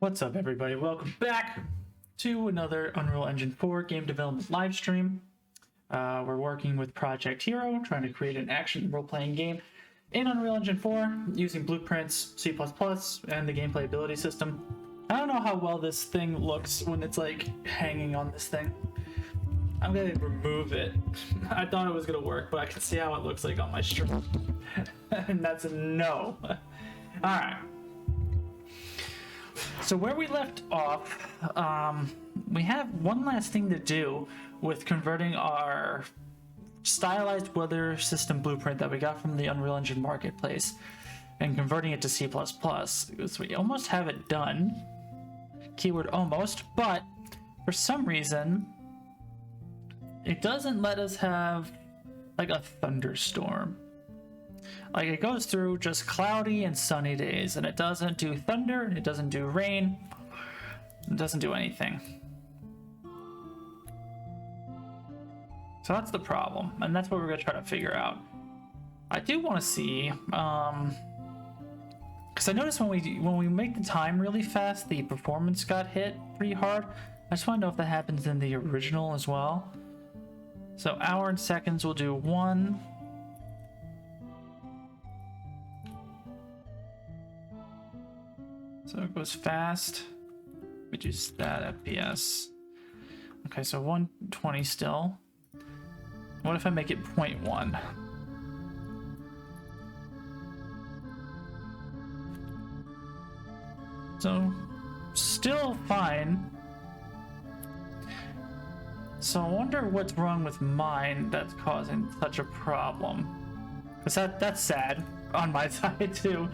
What's up, everybody? Welcome back to another Unreal Engine 4 game development live stream. We're working with Project Hero, trying to create an action role-playing game in Unreal Engine 4 using blueprints, C++, and the gameplay ability system. I don't know how well this thing looks when it's like hanging on this thing. I'm gonna remove it. I thought it was gonna work, but I can see how it looks like on my stream. And that's a no. Alright. So where we left off, we have one last thing to do with converting our stylized weather system blueprint that we got from the Unreal Engine Marketplace and converting it to C++. So we almost have it done. Keyword almost, but for some reason, it doesn't let us have like a thunderstorm. Like, it goes through just cloudy and sunny days, and it doesn't do thunder, it doesn't do rain, it doesn't do anything. So that's the problem, and that's what we're gonna try to figure out. I do want to see, because I noticed when we make the time really fast, the performance got hit pretty hard. I just want to know if that happens in the original as well. So hour and seconds, we'll do 1. So it goes fast. Reduce that FPS. Okay, so 120 still. What if I make it 0.1? So still fine. So I wonder what's wrong with mine that's causing such a problem. Because that's sad on my side too.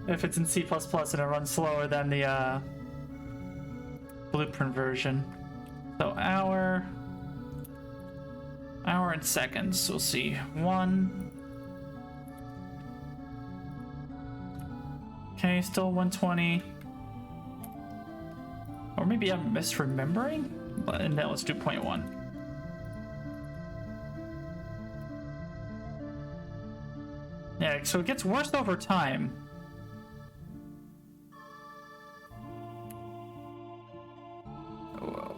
If it's in C++ and it runs slower than the blueprint version. So hour and seconds, we'll see. 1. Okay, still 120. Or maybe I'm misremembering? And then let's do 0.1. Yeah, so it gets worse over time.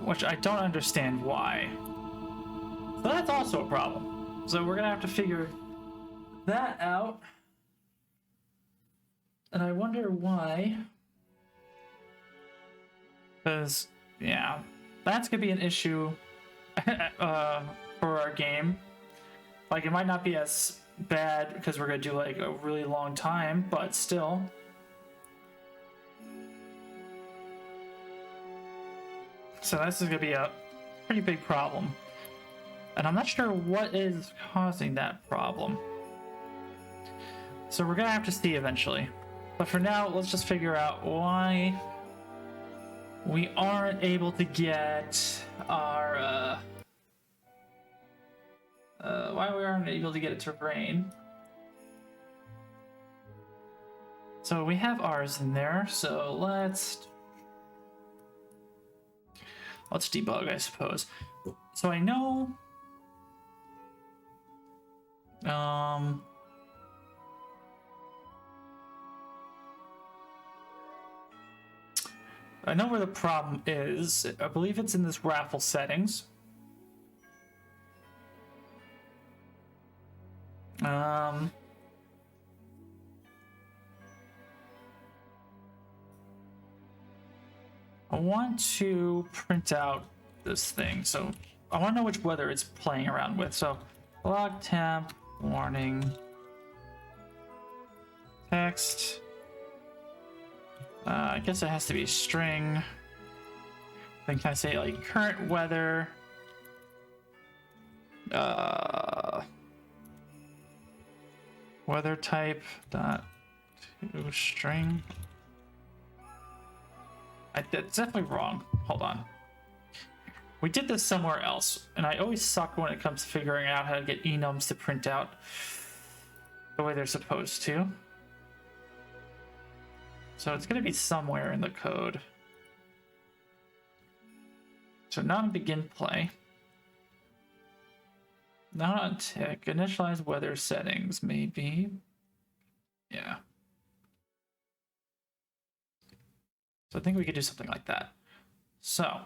Which I don't understand why. So that's also a problem. So we're gonna have to figure that out. And I wonder why. Because, yeah, that's gonna be an issue for our game. Like, it might not be as bad because we're gonna do like a really long time, but still. So this is going to be a pretty big problem. And I'm not sure what is causing that problem. So we're going to have to see eventually. But for now, let's just figure out why we aren't able to get our... why we aren't able to get it to rain. So we have ours in there, so let's debug, I suppose. So I know... I know where the problem is. I believe it's in this raffle settings. I want to print out this thing, so I want to know which weather it's playing around with. So log temp, warning, text. I guess it has to be string. Then can I say like current weather? Weather type dot to string. That's definitely wrong. Hold on. We did this somewhere else, and I always suck when it comes to figuring out how to get enums to print out the way they're supposed to. So it's going to be somewhere in the code. So not on begin play. Not on tick. Initialize weather settings, maybe. Yeah. So I think we could do something like that. So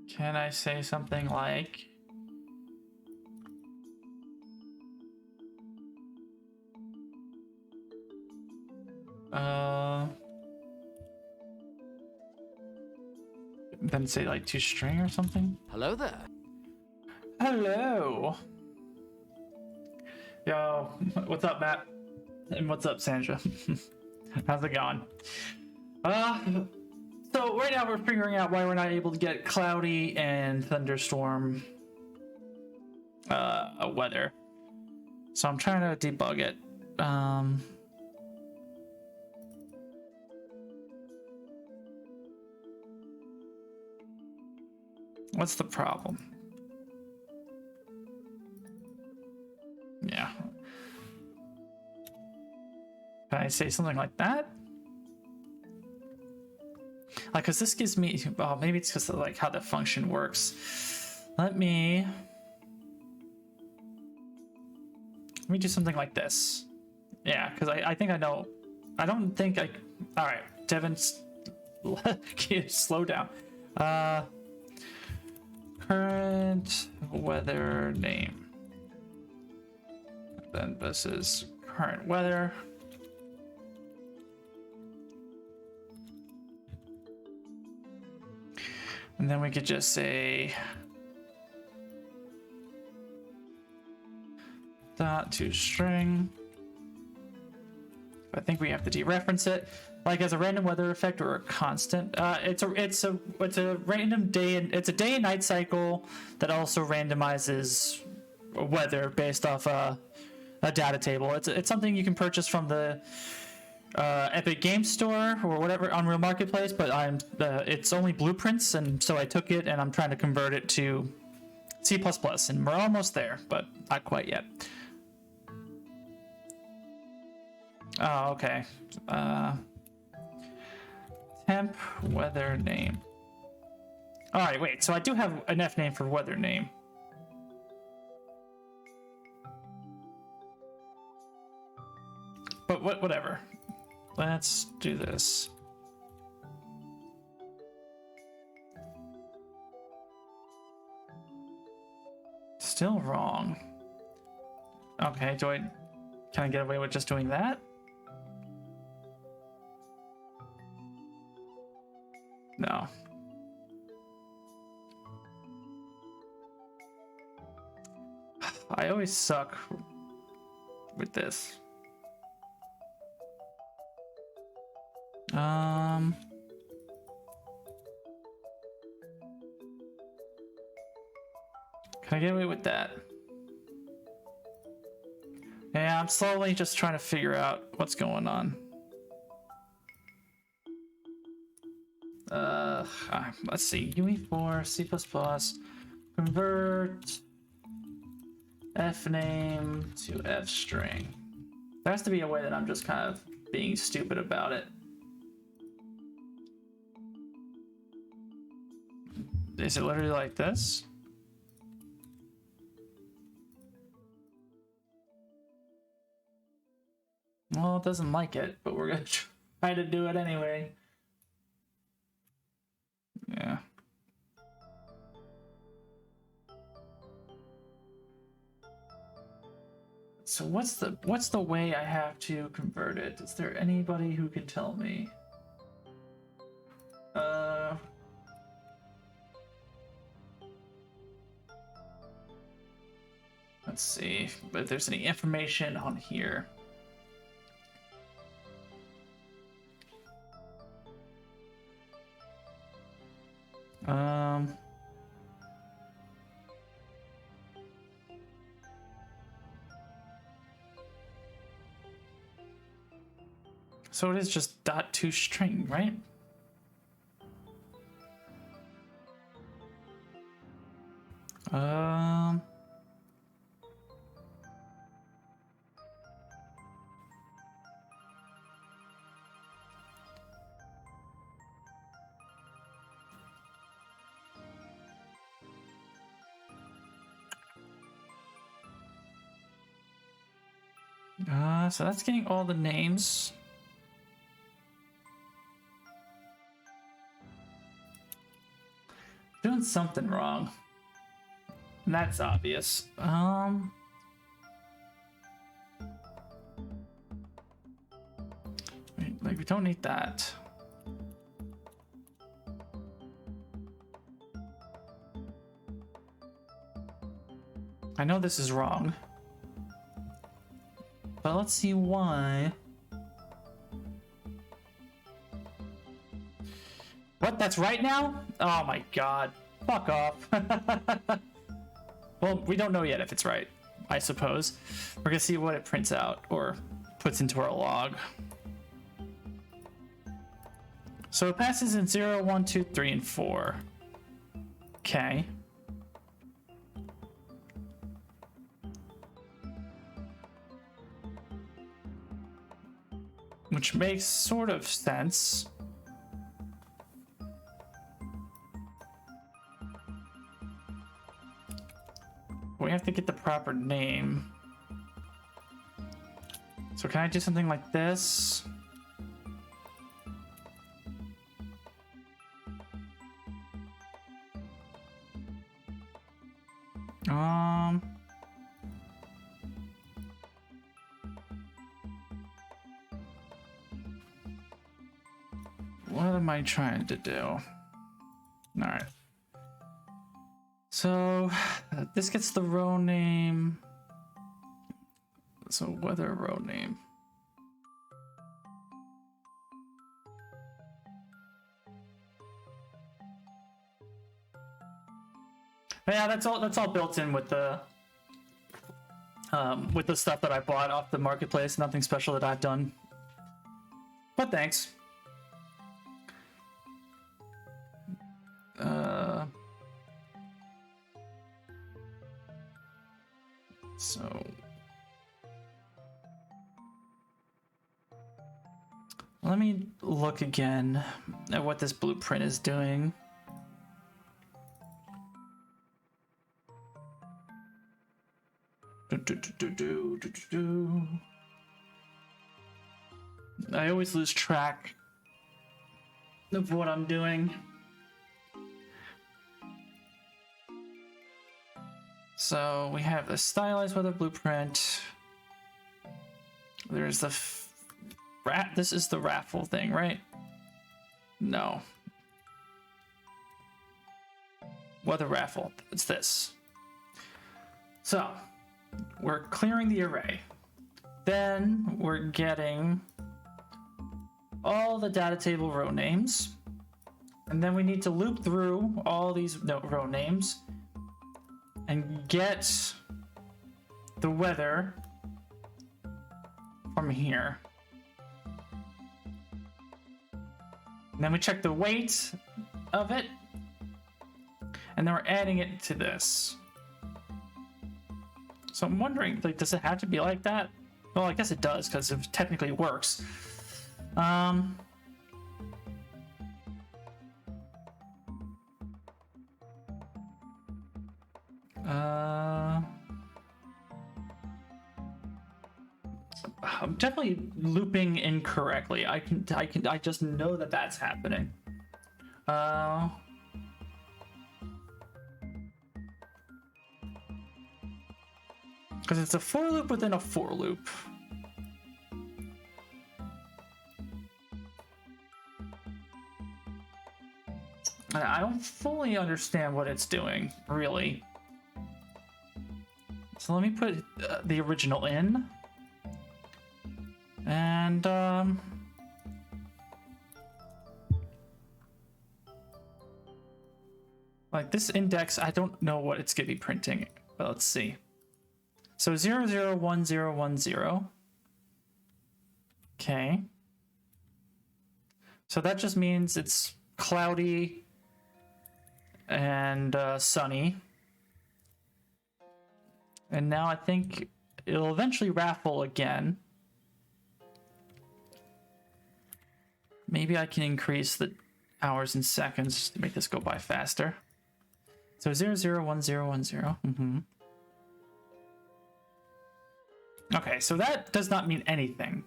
can I say something like then say like toString or something? Hello there. Hello. Yo, what's up, Matt? And what's up, Sandra? How's it going? So right now we're figuring out why we're not able to get cloudy and thunderstorm weather. So I'm trying to debug it. What's the problem? Yeah. Can I say something like that? Like, cause this gives me, oh, maybe it's because of like how the function works. Let me do something like this. Yeah, because I think I know. I don't think I. All right, Devin, slow down. Current weather name. Then this is current weather. And then we could just say dot toString. I think we have to dereference it, like as a random weather effect or a constant. It's a random day and it's a day and night cycle that also randomizes weather based off a data table. It's something you can purchase from the Epic Game Store or whatever, Unreal Marketplace, but it's only blueprints, and so I took it and I'm trying to convert it to C++, and we're almost there, but not quite yet. Oh, okay. Temp weather name. All right, wait. So I do have an F name for weather name. But whatever. Let's do this. Still wrong. Okay, can I get away with just doing that? No. I always suck with this. Can I get away with that? Yeah, I'm slowly just trying to figure out what's going on. Let's see. UE4, C++, convert F name to F string. There has to be a way that I'm just kind of being stupid about it. Is it literally like this? Well, it doesn't like it, but we're gonna try to do it anyway. Yeah. So what's the way I have to convert it? Is there anybody who can tell me? Let's see if there's any information on here. So it is just .toString, right? So that's getting all the names. Doing something wrong. And that's obvious. Wait, like we don't need that. I know this is wrong. But let's see why. What? That's right now? Oh my god. Fuck off. Well, we don't know yet if it's right, I suppose. We're gonna see what it prints out or puts into our log. So it passes in 0, 1, 2, 3, and 4. Okay. Which makes sort of sense. We have to get the proper name. So can I do something like this? What am I trying to do? All right. So this gets the row name. So weather row name. Yeah, that's all built in with the stuff that I bought off the marketplace. Nothing special that I've done. But thanks. So let me look again at what this blueprint is doing. I always lose track of what I'm doing. So we have the stylized weather blueprint. There's the this is the raffle thing, right? No. Weather raffle. It's this. So we're clearing the array. Then we're getting all the data table row names. And then we need to loop through all these row names and get the weather from here. And then we check the weight of it, and then we're adding it to this. So I'm wondering, like, does it have to be like that? Well, I guess it does, because it technically works. I'm definitely looping incorrectly. I just know that that's happening. Because it's a for loop within a for loop. I don't fully understand what it's doing, really. So let me put the original in. And, like this index, I don't know what it's going to be printing, but let's see. So 001010. Okay. So that just means it's cloudy and sunny. And now I think it'll eventually raffle again. Maybe I can increase the hours and seconds to make this go by faster. So 001010. Okay, so that does not mean anything.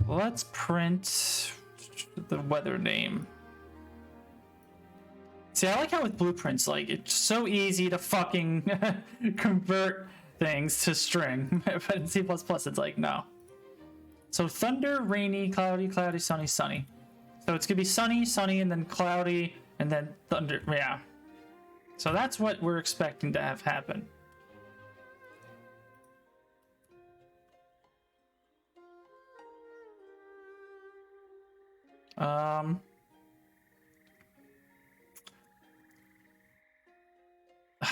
Let's print the weather name. See, I like how with blueprints, like, it's so easy to fucking convert things to string. But in C++, it's like, no. So thunder, rainy, cloudy, cloudy, sunny, sunny. So it's gonna be sunny, sunny, and then cloudy, and then thunder. Yeah. So that's what we're expecting to have happen.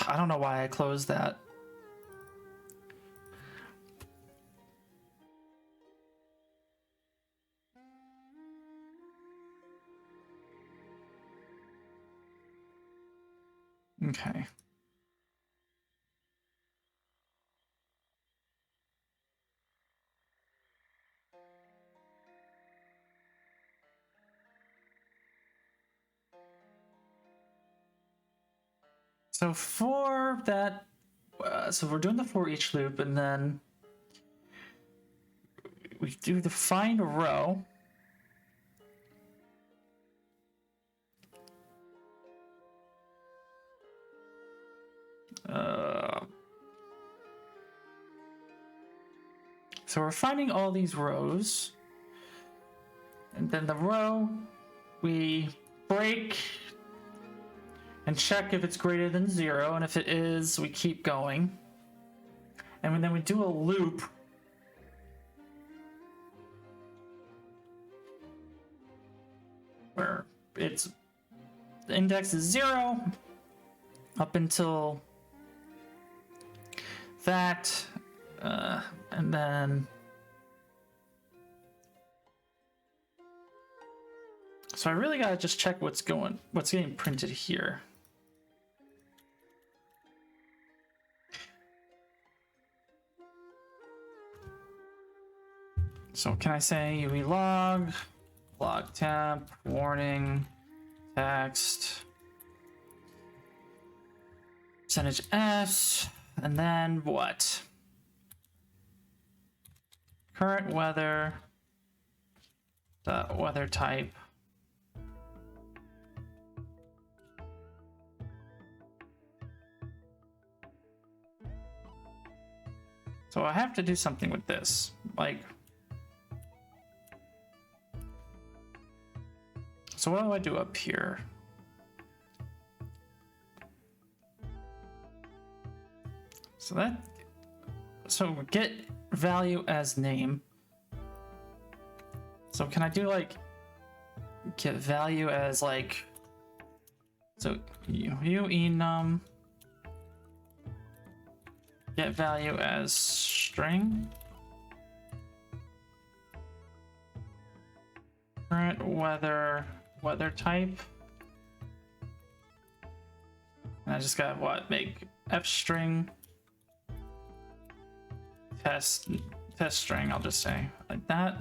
I don't know why I closed that. Okay. So for that, so we're doing the for each loop, and then we do the find row. So we're finding all these rows, and then the row we break and check if it's greater than 0, and if it is, we keep going. And then we do a loop where it's the index is 0 up until that, and then so I really gotta just check what's getting printed here. So can I say we log temp, warning, text, percentage %s, and then what? Current weather, weather type. So I have to do something with this, like, so what do I do up here? So get value as name. So can I do like get value as like, so enum get value as string, current weather type, and I just got what, make f string test string, I'll just say like that.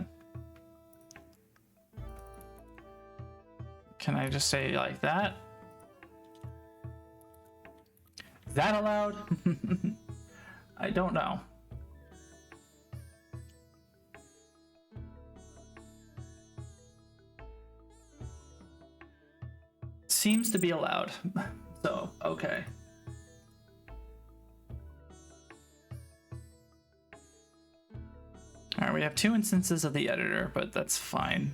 Can I just say like that? Is that allowed? I don't know. Seems to be allowed. So, okay. Alright, we have 2 instances of the editor, but that's fine.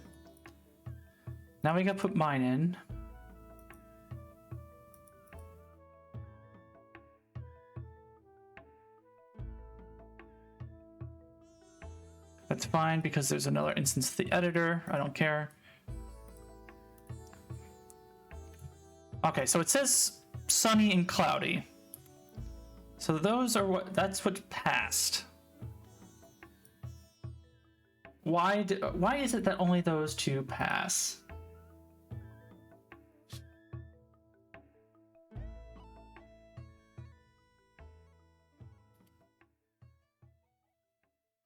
Now we gotta put mine in. That's fine because there's another instance of the editor. I don't care. Okay, so it says sunny and cloudy. So those are that's what passed. Why is it that only those 2 pass?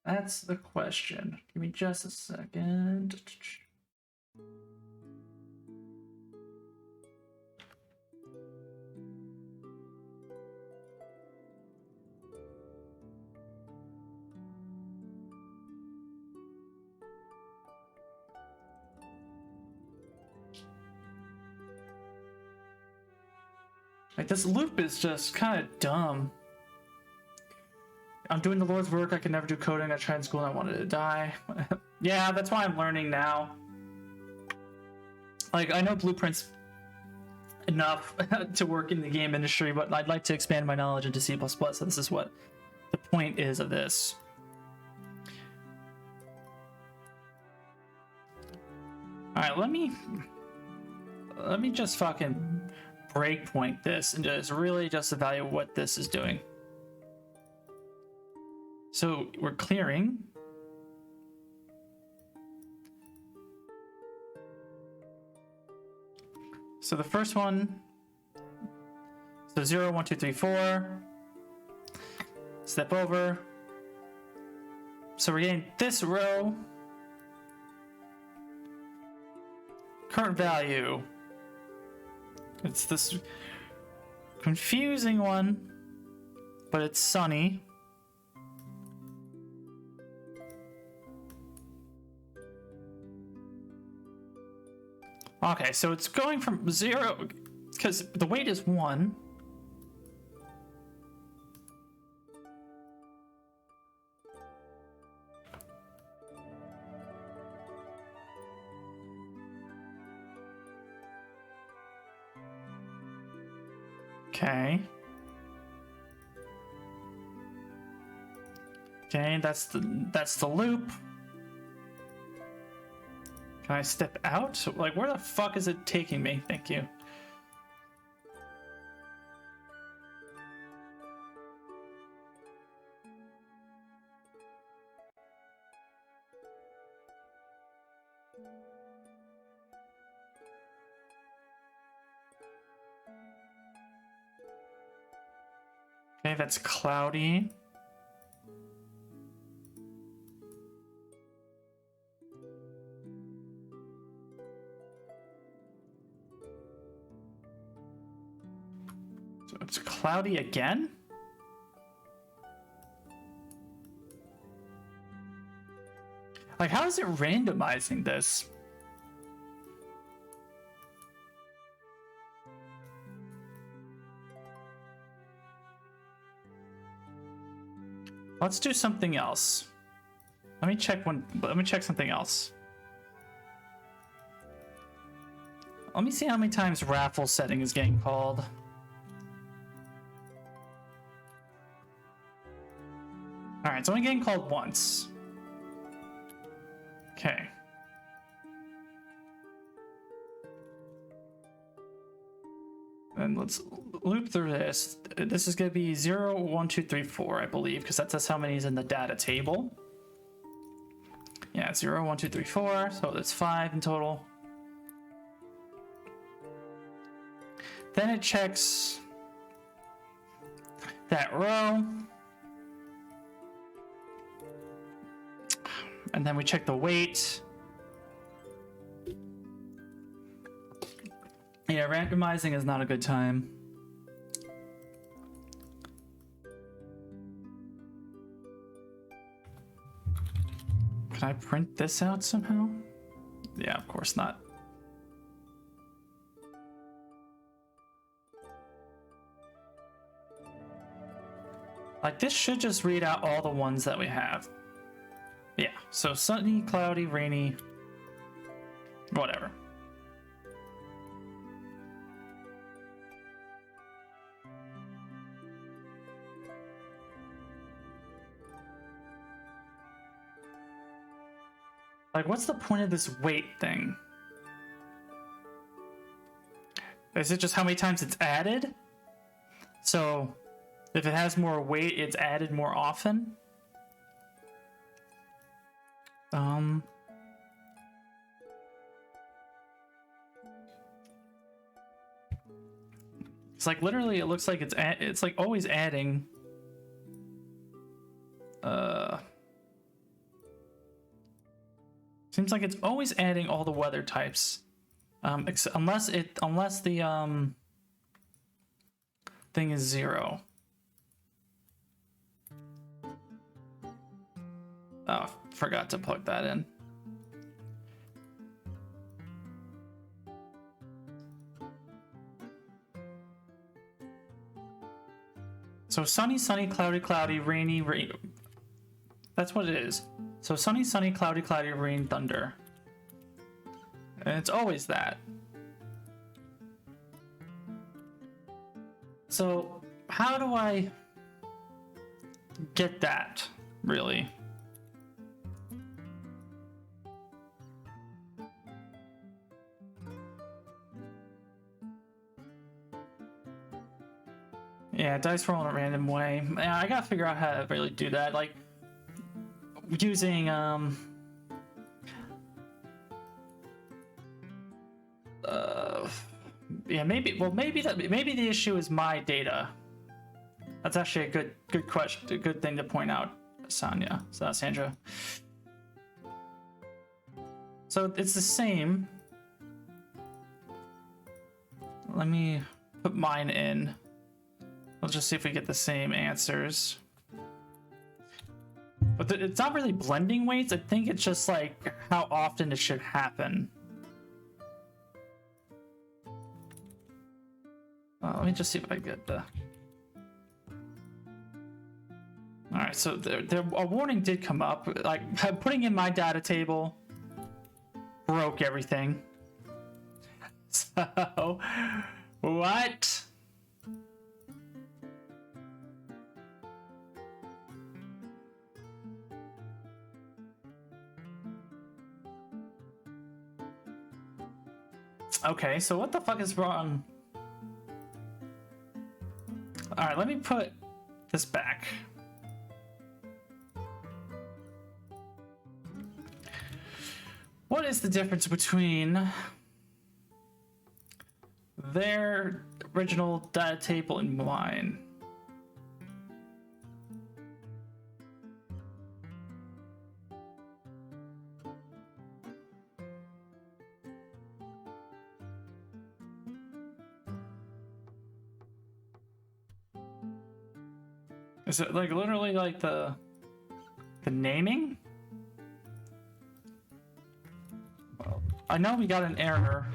That's the question. Give me just a second. Like, this loop is just kind of dumb. I'm doing the Lord's work. I could never do coding. I tried in school and I wanted to die. Yeah, that's why I'm learning now. Like, I know blueprints enough to work in the game industry, but I'd like to expand my knowledge into C++, so this is what the point is of this. Alright, let me just fucking breakpoint this and just really just evaluate what this is doing. So we're clearing. So the first one, so 0, 1, 2, 3, 4. Step over. So we're getting this row. Current value. It's this confusing one, but it's sunny. Okay, so it's going from 0, because the weight is 1. Okay. Okay, that's the loop. Can I step out? Like, where the fuck is it taking me? Thank you. Okay, that's cloudy. So it's cloudy again? Like, how is it randomizing this? Let's do something else. Let me check something else. Let me see how many times raffle setting is getting called. Alright, it's only getting called once. Okay. And let's loop through this. This is going to be 0, 1, 2, 3, 4, I believe, because that's how many is in the data table. Yeah, 0, 1, 2, 3, 4, so that's 5 in total. Then it checks that row. And then we check the weight. Yeah, randomizing is not a good time. Can I print this out somehow? Yeah, of course not. Like, this should just read out all the ones that we have. Yeah, so sunny, cloudy, rainy, whatever. Like, what's the point of this weight thing? Is it just how many times it's added? So, if it has more weight, it's added more often? It's like, literally, it looks like it's like always adding. Seems like it's always adding all the weather types, unless the thing is 0. Oh, forgot to plug that in. So sunny, sunny, cloudy, cloudy, rainy, rain. That's what it is. So sunny, sunny, cloudy, cloudy, rain, thunder. And it's always that. So how do I get that, really? Yeah, dice roll in a random way. Yeah, I gotta figure out how to really do that. Like, using, yeah, maybe the issue is my data. That's actually a good question, a good thing to point out, Sandra. So it's the same. Let me put mine in. Let's just see if we get the same answers. But it's not really blending weights. I think it's just like how often it should happen. Let me just see if I get the... Alright, so a warning did come up. Like, putting in my data table broke everything. So, what? Okay, so what the fuck is wrong? Alright, let me put this back. What is the difference between their original data table and mine? Is it like literally like the naming? Well, I know we got an error.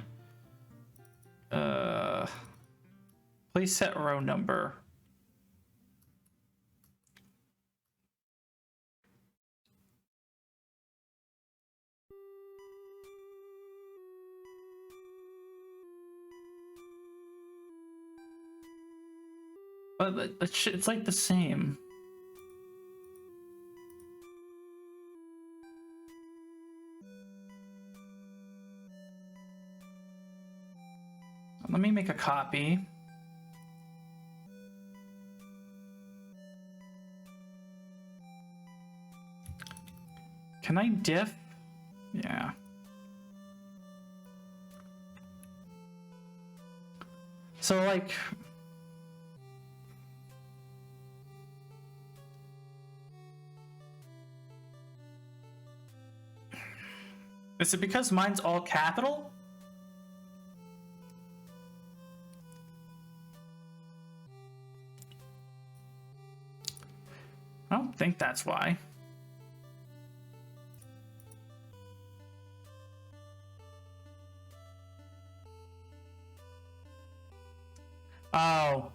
Please set row number. But it's like the same. Let me make a copy. Can I diff? Yeah. So like... Is it because mine's all capital? I don't think that's why. Oh.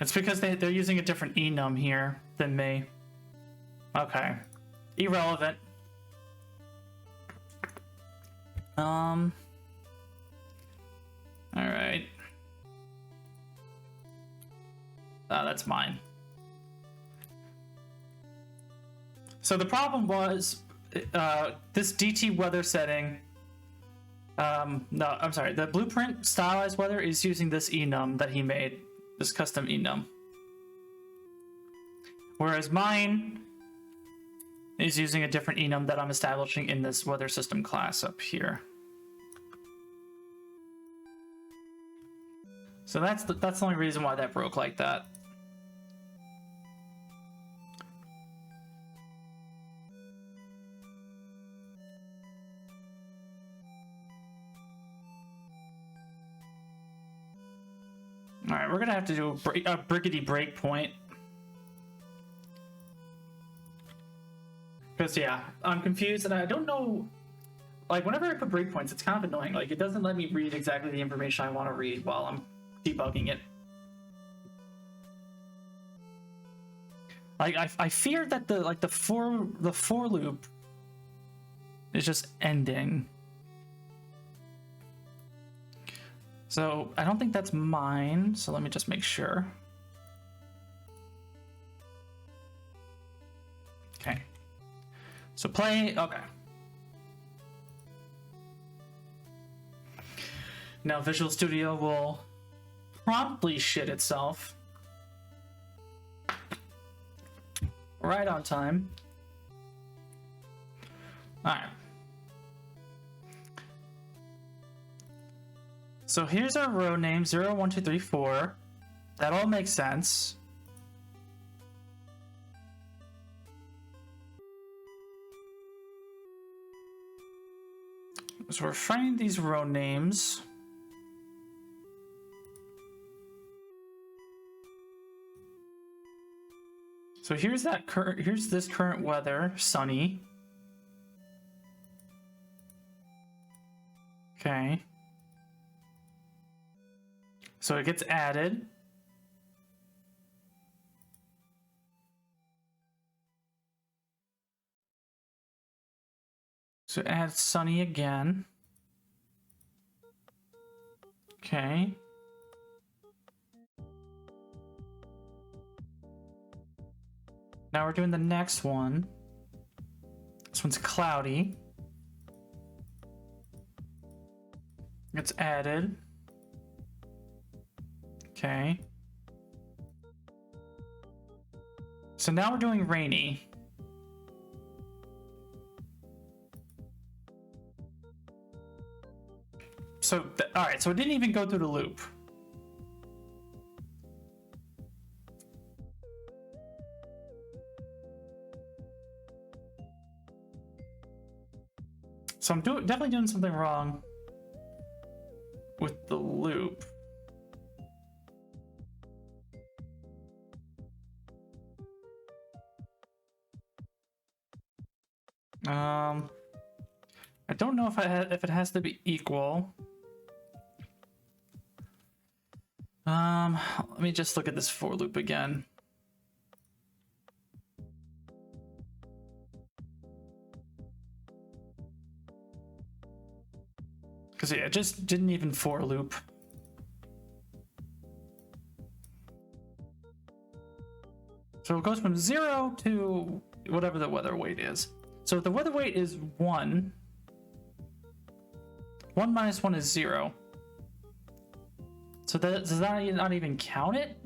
It's because they're using a different enum here than me. Okay. Irrelevant. All right. That's mine. So the problem was this DT weather setting. No, I'm sorry. The blueprint stylized weather is using this enum that he made, this custom enum. Whereas mine is using a different enum that I'm establishing in this weather system class up here. So that's the only reason why that broke like that. All right, we're gonna have to do a briggedy breakpoint. Because yeah, I'm confused and I don't know. Like whenever I put breakpoints, it's kind of annoying. Like it doesn't let me read exactly the information I want to read while I'm debugging it. Like I fear that the for loop is just ending. So I don't think that's mine. So let me just make sure. Okay. So play. Okay. Now Visual Studio will promptly shit itself. Right on time. Alright. So here's our row name, 0, 1, 2, 3, 4. That all makes sense. So we're finding these row names. So here's this current weather, sunny. Okay. So it gets added. So add sunny again. Okay. Now we're doing the next one. This one's cloudy. It's added. Okay. So now we're doing rainy. So, all right, so it didn't even go through the loop. So I'm definitely doing something wrong with the loop. I don't know if if it has to be equal. Let me just look at this for loop again. Because yeah, it just didn't even for loop. So it goes from 0 to whatever the weather weight is. So if the weather weight is 1, 1 minus 1 is 0. So does that not even count it?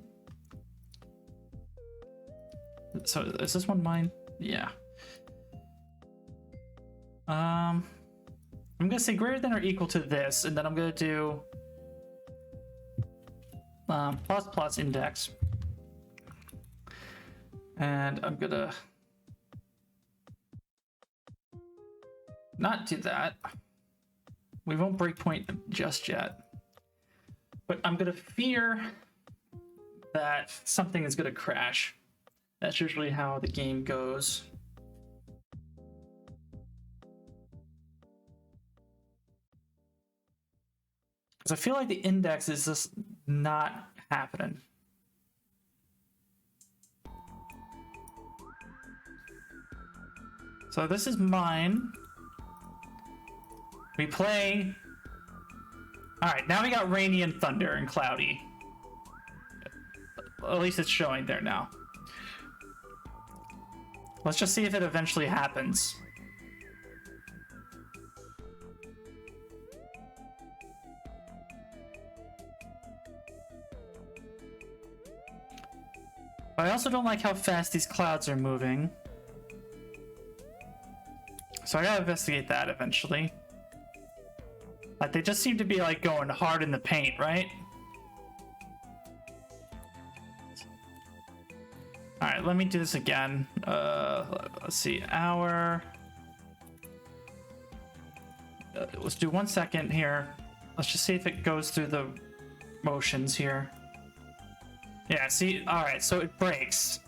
So is this one mine? Yeah. I'm gonna say greater than or equal to this, and then I'm gonna do plus plus index. And I'm gonna not do that. We won't breakpoint just yet. But I'm gonna fear that something is gonna crash. That's usually how the game goes. Because I feel like the index is just not happening. So this is mine. We play. All right, now we got rainy and thunder and cloudy. At least it's showing there now. Let's just see if it eventually happens. But I also don't like how fast these clouds are moving. So I gotta investigate that eventually. Like, they just seem to be like going hard in the paint, right? All right, let me do this again. Let's see, let's do 1 second here. Let's just see if it goes through the motions here. Yeah, see, all right, so it breaks.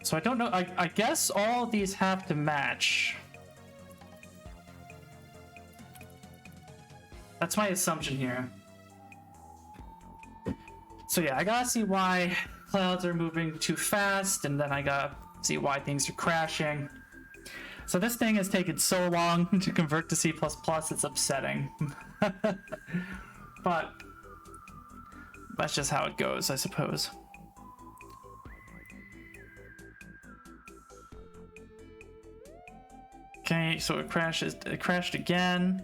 So I don't know. I guess all of these have to match. That's my assumption here. So yeah, I gotta see why clouds are moving too fast, and then I gotta see why things are crashing. So this thing has taken so long to convert to C++, it's upsetting. But that's just how it goes, I suppose. Okay, so it crashed again.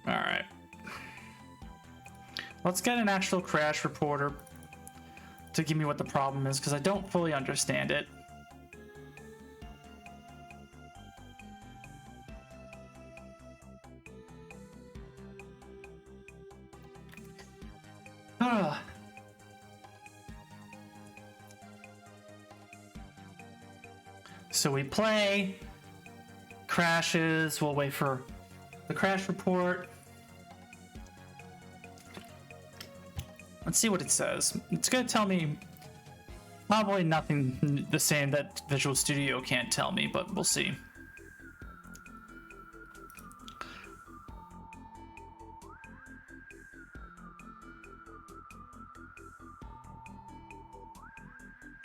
All right. Let's get an actual crash reporter to give me what the problem is, because I don't fully understand it. So we play, crashes, we'll wait for the crash report. Let's see what it says. It's gonna tell me probably nothing the same that Visual Studio can't tell me, but we'll see.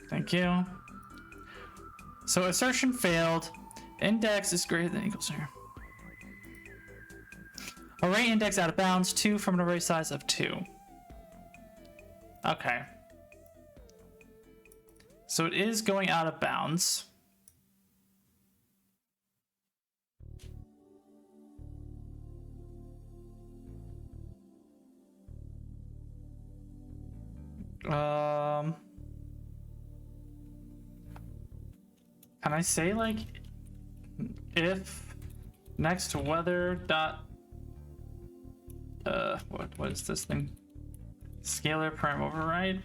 Thank you. So assertion failed. Index is greater than equals here. Array index out of bounds, 2 from an array size of 2. Okay. So it is going out of bounds. Can I say like if next weather dot what is this thing? Scalar prime override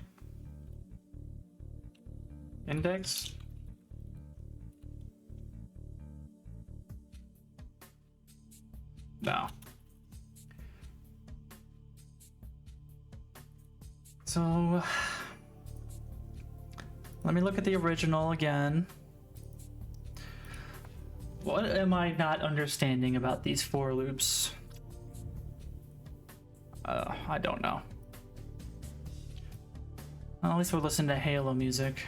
index. No. So let me look at the original again. What am I not understanding about these for loops? I don't know. Well, at least we'll listen to Halo music.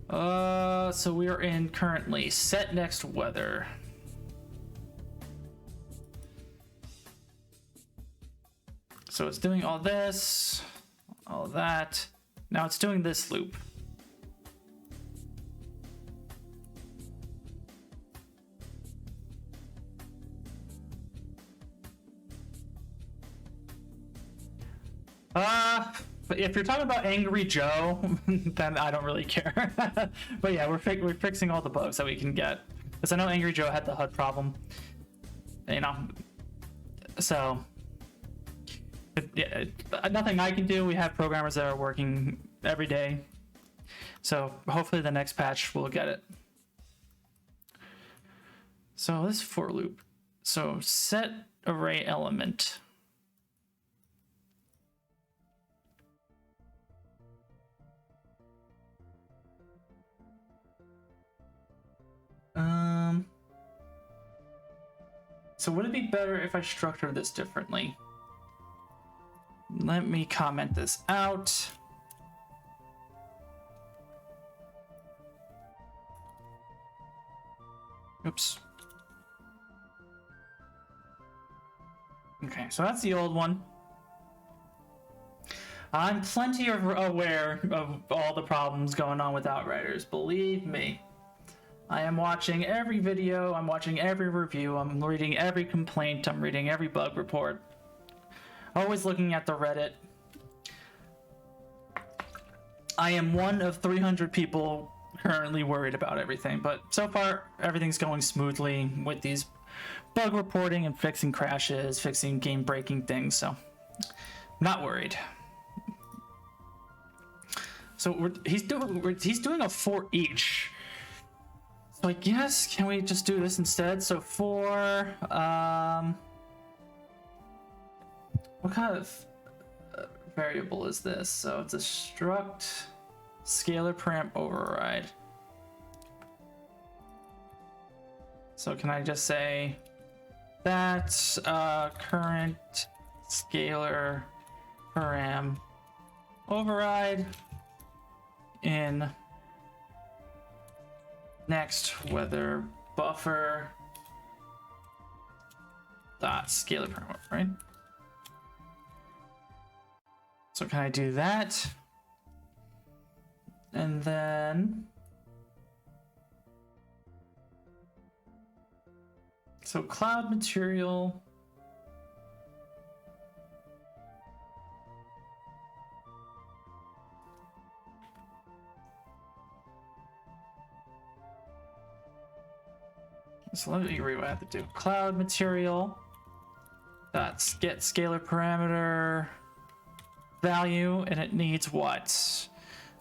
So we are in currently set next weather. So it's doing all this, all that. Now it's doing this loop. If you're talking about Angry Joe, then I don't really care. But yeah, we're fixing all the bugs that we can get. Because I know Angry Joe had the HUD problem. You know. So, yeah, nothing I can do. We have programmers that are working every day. So hopefully the next patch we'll get it. So this for loop. So set array element. So would it be better if I structured this differently? Let me comment this out. Oops. Okay, so that's the old one. I'm plenty aware of all the problems going on with Outriders, believe me. I am watching every video, I'm watching every review, I'm reading every complaint, I'm reading every bug report. Always looking at the Reddit. I am one of 300 people currently worried about everything, but so far everything's going smoothly with these bug reporting and fixing crashes, fixing game breaking things. So not worried. So he's doing a for each. So I guess, can we just do this instead? So for what kind of variable is this? So it's a struct scalar param override. So can I just say that's current scalar param override in next weather buffer dot scalar param, right? So can I do that? And then so cloud material. So let me read what I have to do. Cloud material dot get scalar parameter value, and it needs what?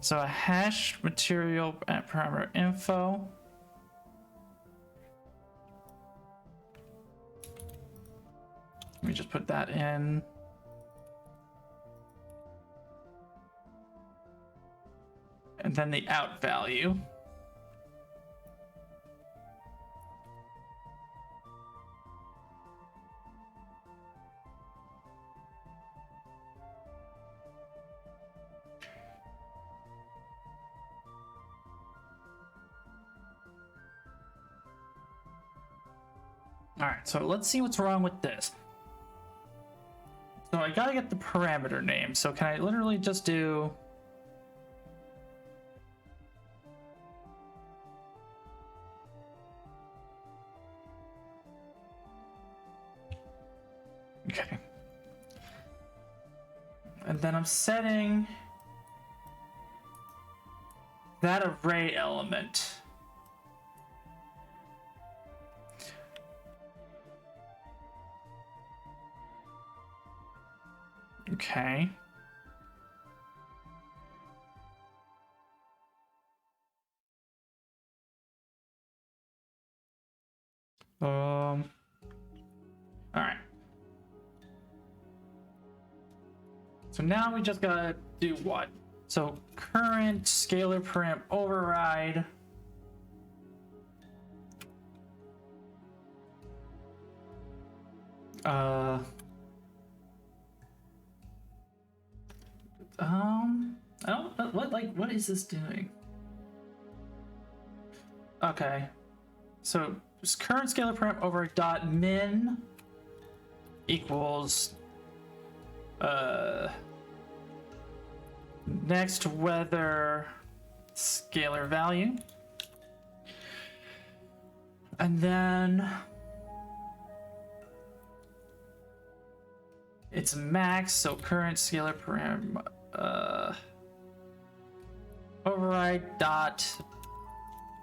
So a hash material parameter info. Let me just put that in. And then the out value. All right, so let's see what's wrong with this. So I gotta get the parameter name. So can I literally just do okay. And then I'm setting that array element. Okay. All right. So now we just gotta do what? So current scalar param override. I don't, what is this doing? Okay. So just current scalar param override dot min equals next weather scalar value, and then it's max, so current scalar param override dot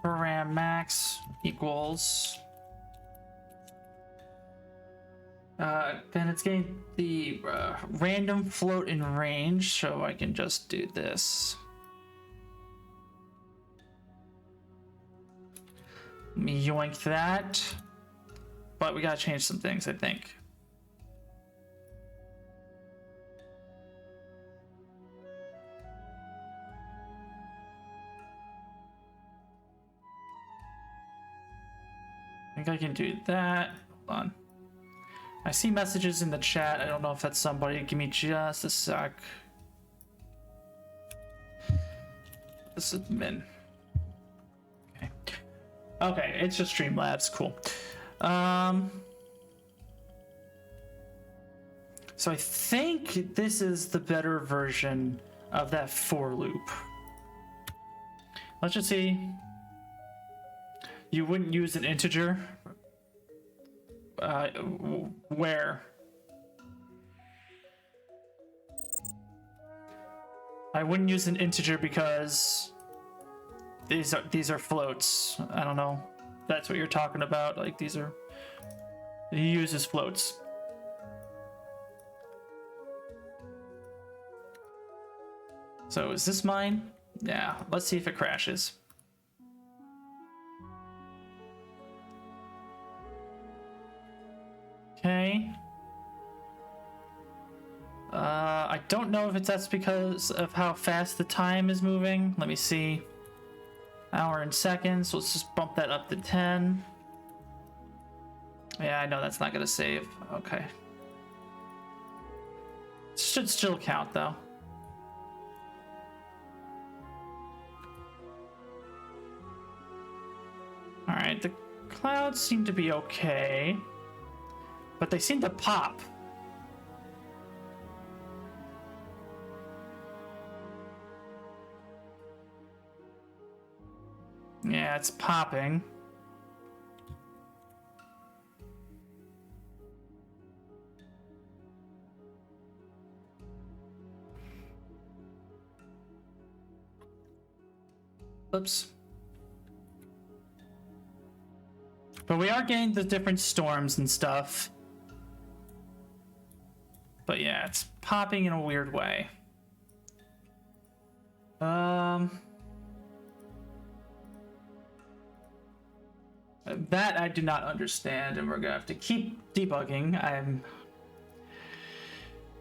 param max equals then it's getting the random float in range, so I can just do this. Let me yoink that, but we gotta change some things, I think. I think I can do that. Hold on. I see messages in the chat. I don't know if that's somebody. Give me just a sec. This is min. Okay. Okay, it's just Streamlabs. Cool. So I think this is the better version of that for loop. Let's just see. You wouldn't use an integer. Where? I wouldn't use an integer because these are floats. I don't know. That's what you're talking about. Like these are He uses floats. So is this mine? Yeah, let's see if it crashes. Okay. I don't know if that's because of how fast the time is moving. Let me see. Hour and seconds. So let's just bump that up to 10. Yeah, I know that's not gonna save. Okay. Should still count though. Alright, the clouds seem to be okay. But they seem to pop. Yeah, it's popping. Oops. But we are getting the different storms and stuff. But yeah, it's popping in a weird way. That I do not understand, and we're gonna have to keep debugging.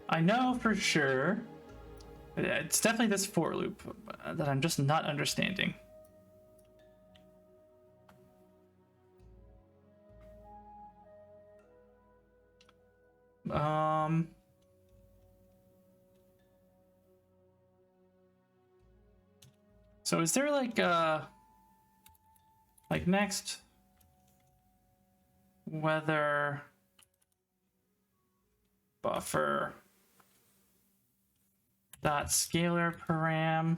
I know for sure. It's definitely this for loop that I'm just not understanding. So is there like next weather buffer dot scalar param?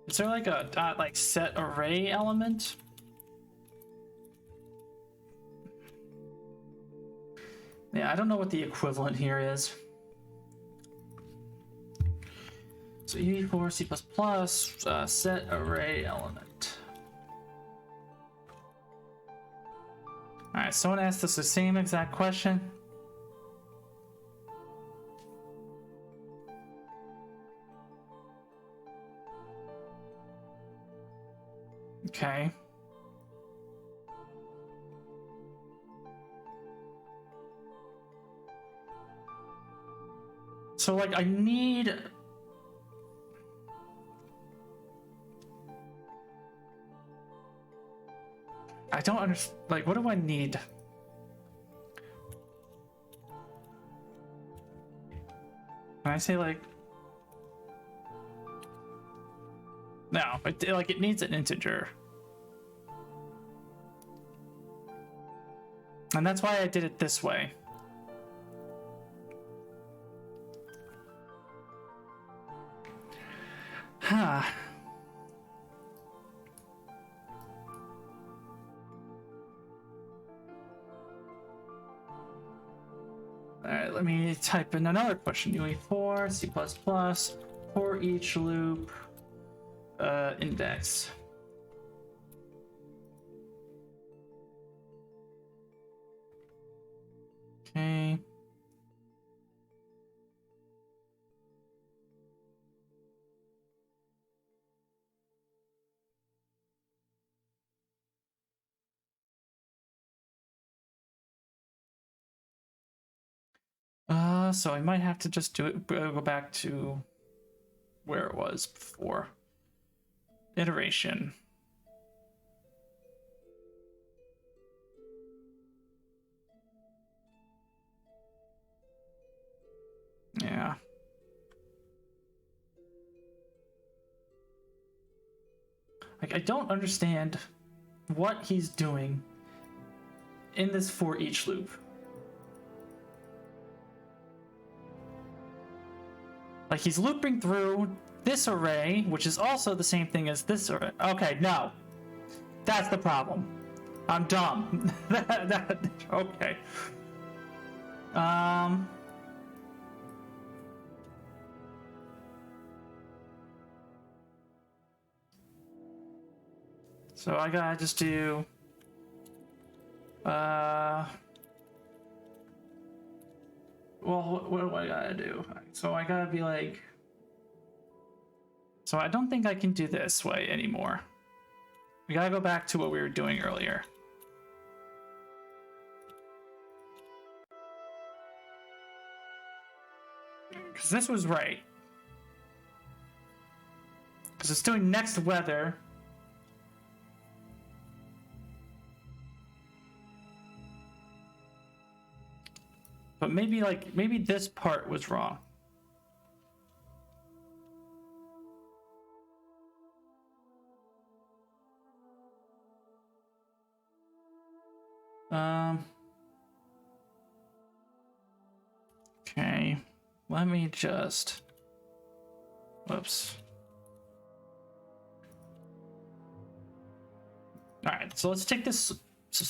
Is there like a dot like set array element? Yeah, I don't know what the equivalent here is. So UE4 C++ set array element. All right, someone asked us the same exact question. Okay. So like I need I don't understand, like, what do I need? Can I say, like... No, it needs an integer. And that's why I did it this way. Huh. Alright, let me type in another question. UE4, C++, for each loop, index. Okay. So I might have to just do it, go back to where it was before. Iteration. Yeah. Like, I don't understand what he's doing in this for each loop. Like, he's looping through this array, which is also the same thing as this array. Okay, no. That's the problem. I'm dumb. Okay. So I gotta just do well, what do I gotta do? So I gotta be like, so I don't think I can do this way anymore. We gotta go back to what we were doing earlier. Because this was right. Because it's doing next weather. But maybe this part was wrong. Okay. Let me just... Whoops. Alright, so let's take this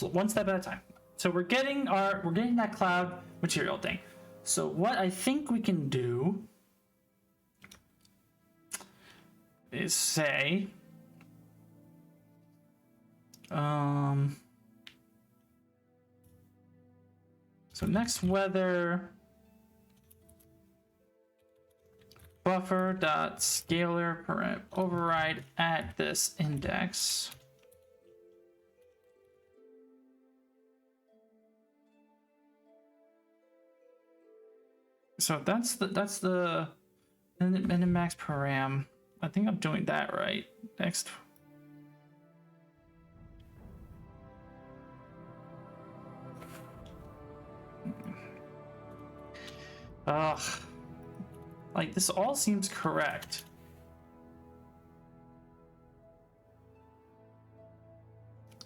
one step at a time. So we're getting that cloud material thing. So what I think we can do is say so next weather buffer dot scalar param override at this index. So that's the minimax param. I think I'm doing that right. Next. Ugh. Like, this all seems correct.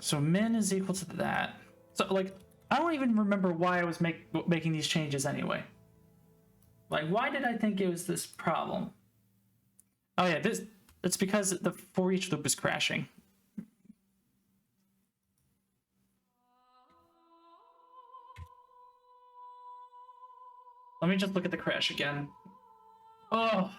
So min is equal to that. So, like, I don't even remember why I was making these changes anyway. Like, why did I think it was this problem? Oh yeah, it's because the for each loop is crashing. Let me just look at the crash again. Oh.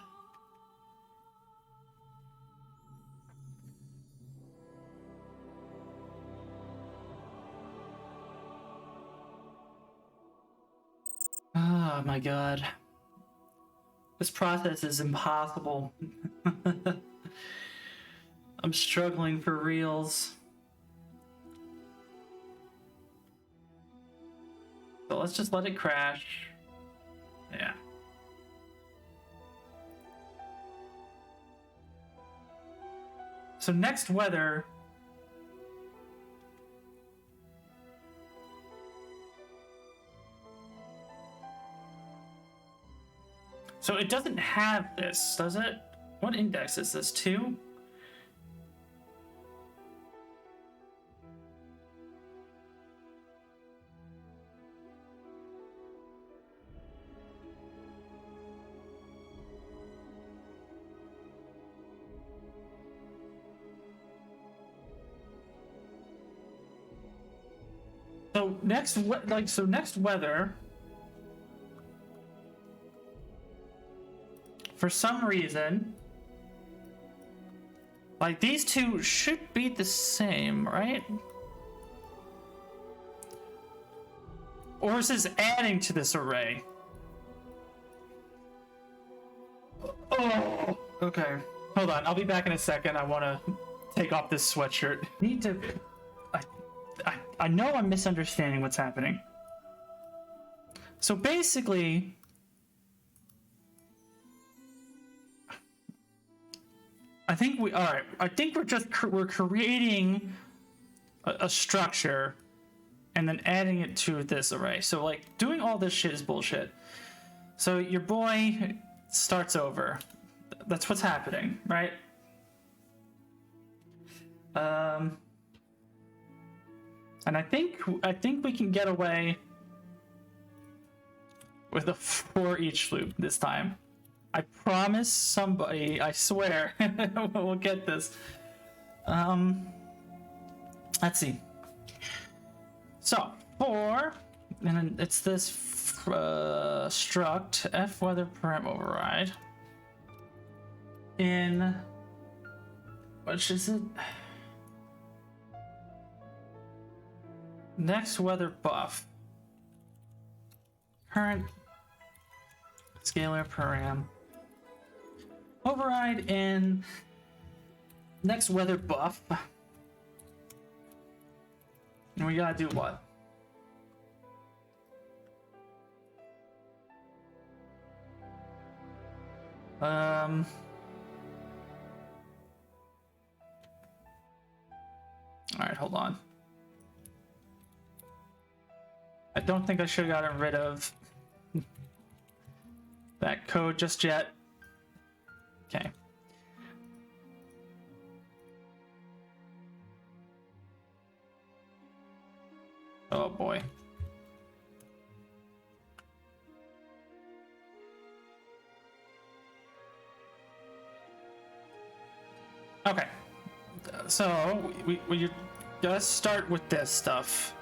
Oh my god. This process is impossible. I'm struggling for reals. So let's just let it crash. Yeah. So next weather. So it doesn't have this, does it? What index is this? 2? So next weather, for some reason, like, these two should be the same, right? Or is this adding to this array? Oh, okay. Hold on, I'll be back in a second. I want to take off this sweatshirt. I know I'm misunderstanding what's happening. So basically, I think we're creating a structure and then adding it to this array. So, like, doing all this shit is bullshit. So your boy starts over. That's what's happening, right? And I think we can get away with a for each loop this time. I promise somebody, I swear, we'll get this. Let's see. So, for, and then it's this struct f weather param override in, which is it? Next weather buff. Current scalar param. Override in next weather buff. And we gotta do what? All right, hold on. I don't think I should have gotten rid of that code just yet. Okay. Oh boy. Okay. So we just start with this stuff.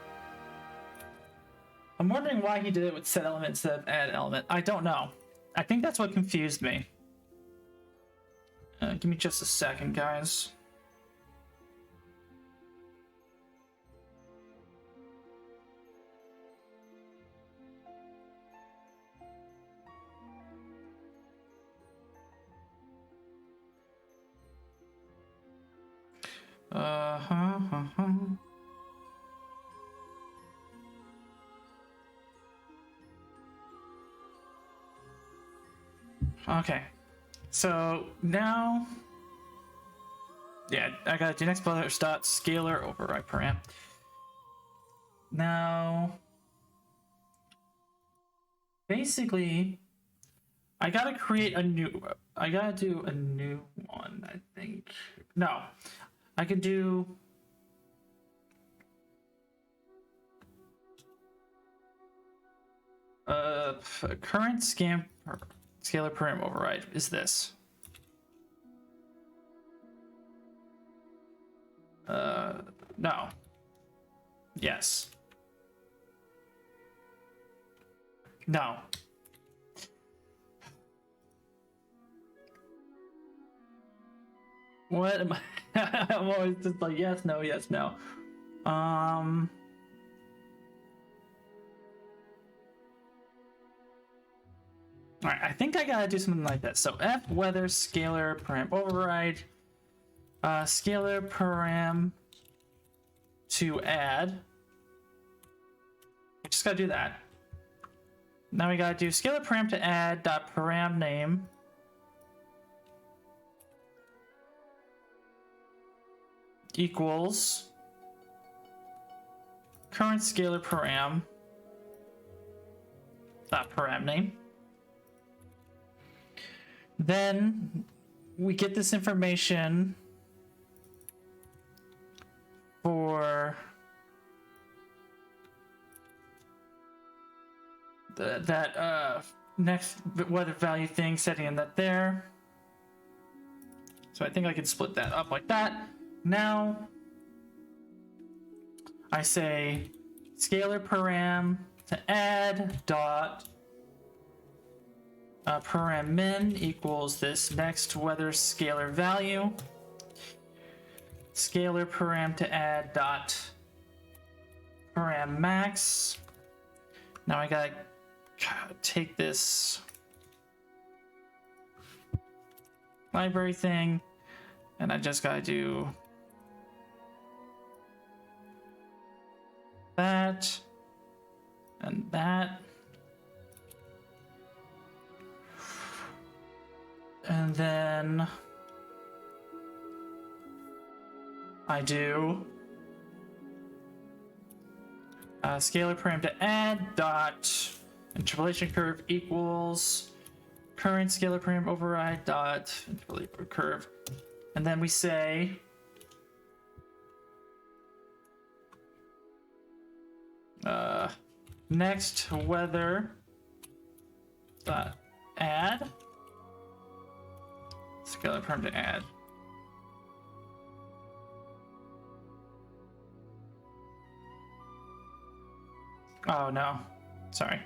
I'm wondering why he did it with set element instead of add element. I don't know. I think that's what confused me. Give me just a second, guys. Okay, so now, yeah, I gotta do next weather dot scalar override param. Now, basically, I gotta create a new. I gotta do a new one. I think no, I could do. Current scalar param override is this. No. Yes. No. What am I? I'm always just like yes, no, yes, no. All right, I think I gotta do something like this. So f weather scalar param override, scalar param to add. We just gotta do that. Now we gotta do scalar param to add dot param name. Equals current scalar param dot param name. Then we get this information for that next weather value thing, setting in that there. So I think I can split that up like that. Now I say scalar param to add dot param min equals this next weather scalar value. Scalar param to add dot param max. Now I gotta take this library thing and I just gotta do that and that. And then I do scalar param to add dot interpolation curve equals current scalar param override dot interpolation curve, and then we say next weather dot add scalar param to add. Oh no, sorry.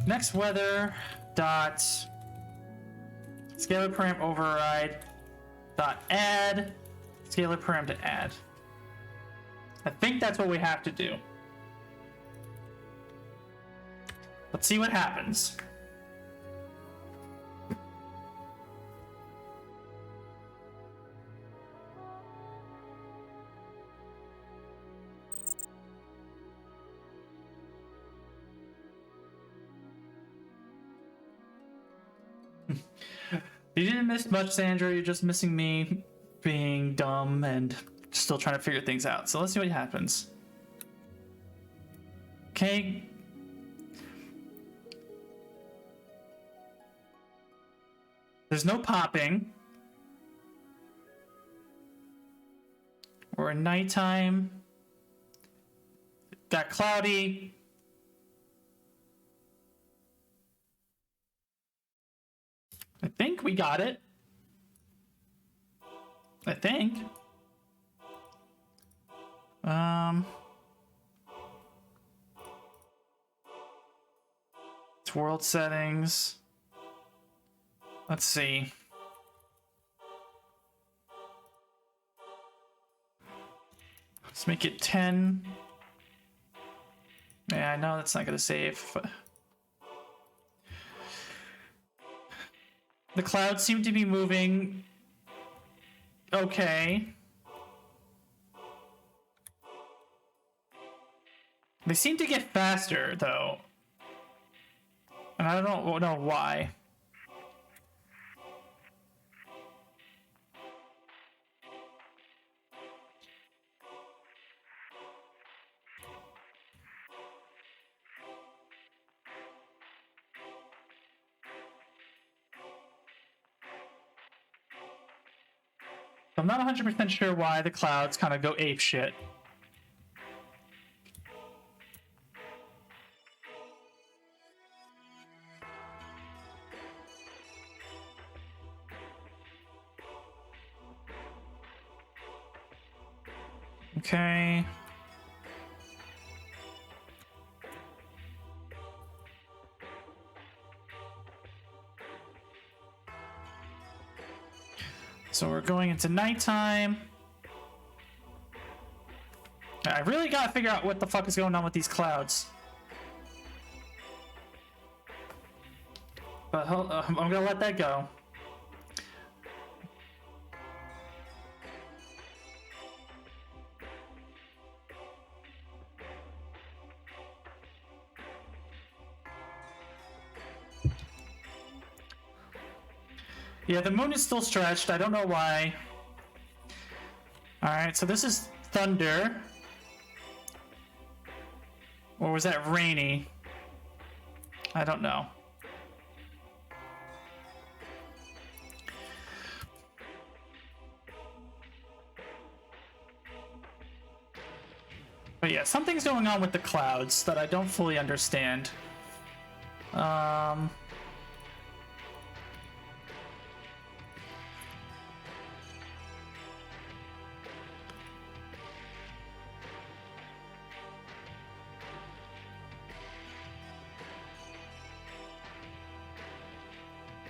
Next weather dot scalar param override dot add scalar param to add. I think that's what we have to do. Let's see what happens. You didn't miss much, Sandra. You're just missing me being dumb and still trying to figure things out. So let's see what happens. Okay. There's no popping. We're in nighttime. Got cloudy. I think we got it. I think. It's world settings. Let's see. Let's make it 10. Yeah, I know that's not gonna save. But... The clouds seem to be moving. Okay. They seem to get faster, though. And I don't know why. I'm not 100% sure why the clouds kind of go ape shit. Okay. So we're going into nighttime. I really gotta figure out what the fuck is going on with these clouds. But I'm gonna let that go. Yeah, the moon is still stretched. I don't know why. Alright, so this is thunder. Or was that rainy? I don't know. But yeah, something's going on with the clouds that I don't fully understand.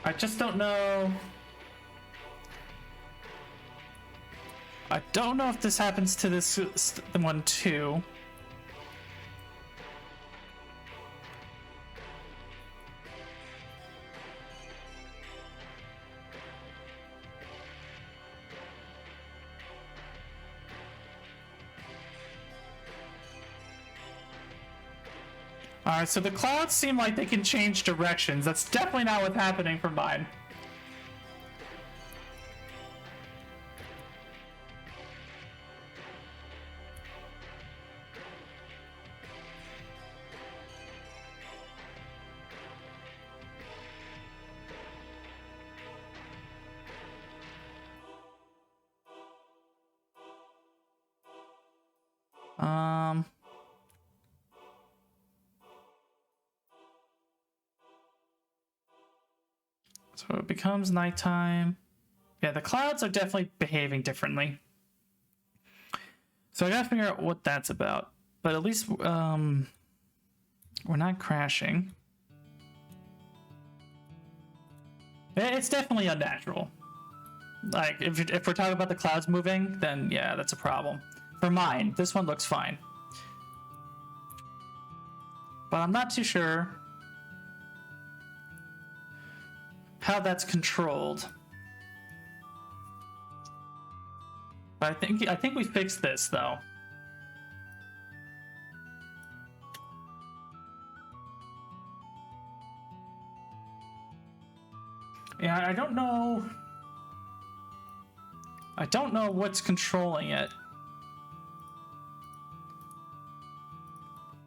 I just don't know. I don't know if this happens to this one too. Alright, so the clouds seem like they can change directions. That's definitely not what's happening for mine. So it becomes nighttime. Yeah, the clouds are definitely behaving differently. So I gotta figure out what that's about. But at least we're not crashing. It's definitely unnatural. Like if we're talking about the clouds moving, then yeah, that's a problem. For mine, this one looks fine. But I'm not too sure how that's controlled. But I think we fixed this though. Yeah, I don't know. I don't know what's controlling it.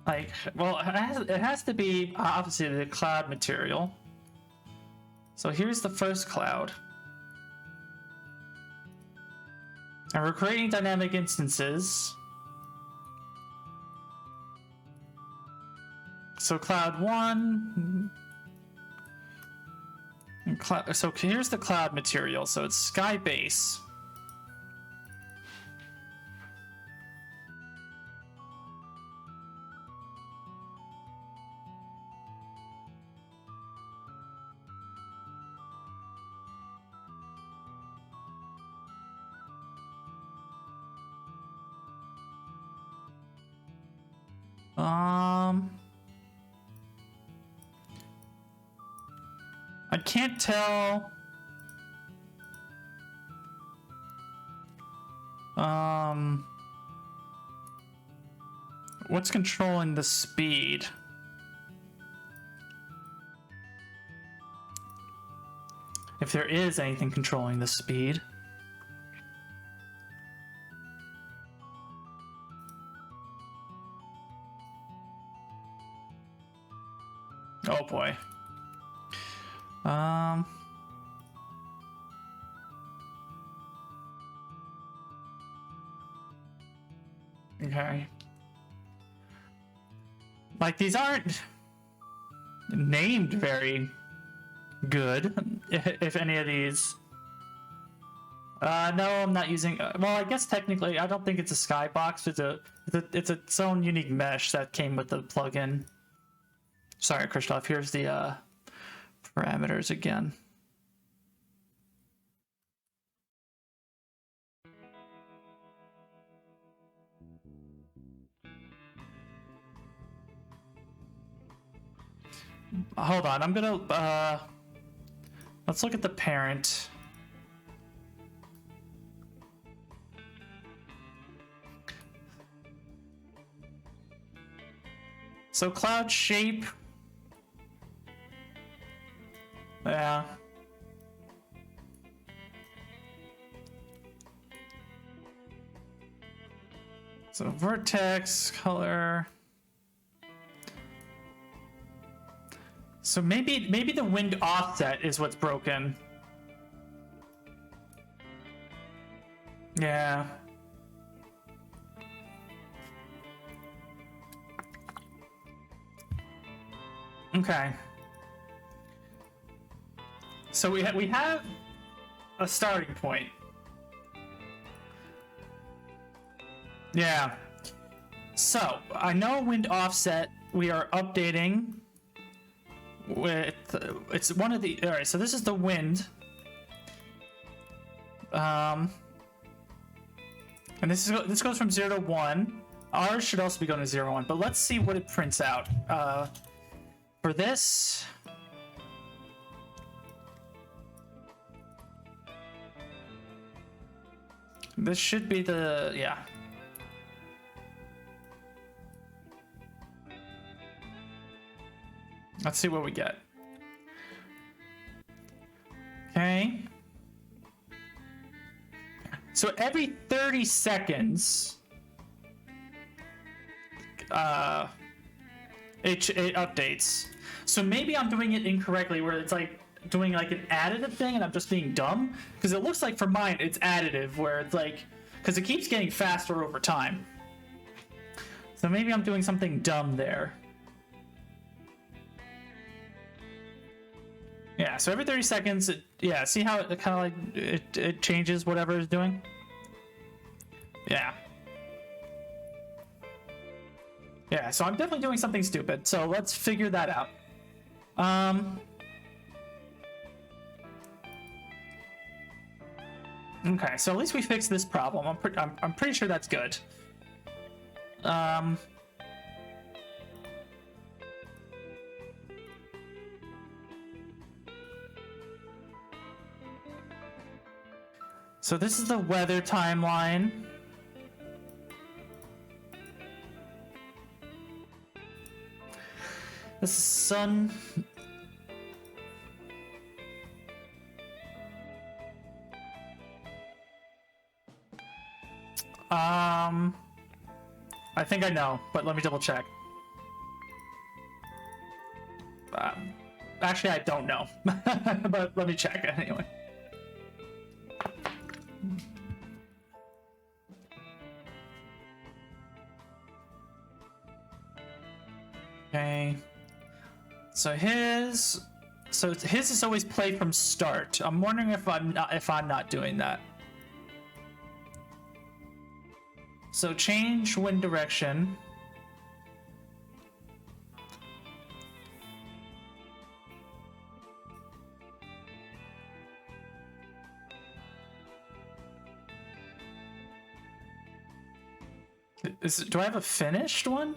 Like, well, it has to be obviously the cloud material. So here's the first cloud. And we're creating dynamic instances. So cloud 1. So here's the cloud material. So it's sky base. I can't tell. What's controlling the speed? If there is anything controlling the speed. Oh boy. Okay. Like, these aren't named very good, if any of these. No, I'm not using. Well, I guess technically, I don't think it's a skybox. It's its own unique mesh that came with the plugin. Sorry, Christoph. Here's the parameters again. Hold on, I'm gonna let's look at the parent. So cloud shape. Yeah. So vertex color. So maybe the wind offset is what's broken. Yeah. Okay. So we have a starting point. Yeah. So I know wind offset we are updating with it's one of the all right. So this is the wind. And this goes from 0 to 1. Ours should also be going to 0 to 1. But let's see what it prints out. For this. This should be the, yeah. Let's see what we get. Okay. So every 30 seconds, it updates. So maybe I'm doing it incorrectly where it's like doing like an additive thing and I'm just being dumb, because it looks like for mine it's additive where it's like, because it keeps getting faster over time. So maybe I'm doing something dumb there. Yeah, so every 30 seconds, yeah, see how it kind of like, it changes whatever it's doing? Yeah. Yeah, so I'm definitely doing something stupid, so let's figure that out. Okay, so at least we fixed this problem. I'm pretty sure that's good. So this is the weather timeline. This is sun. I think I know, but let me double check. Actually, I don't know, but let me check anyway. Okay. So his is always play from start. I'm wondering if I'm not doing that. So change wind direction. Do I have a finished one?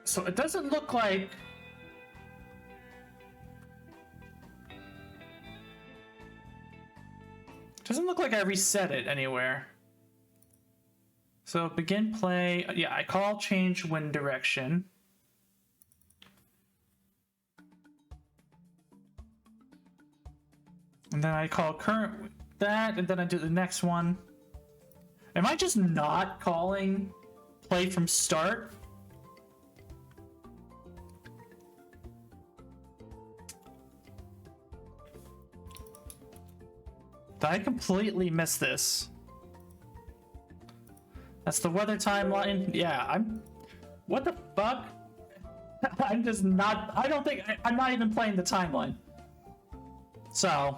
So it doesn't look like... Doesn't look like I reset it anywhere. So begin play. Yeah, I call change wind direction. And then I call current that, and then I do the next one. Am I just not calling play from start? Did I completely miss this? That's the weather timeline. Yeah, what the fuck? I'm just not... I don't think... I'm not even playing the timeline. So...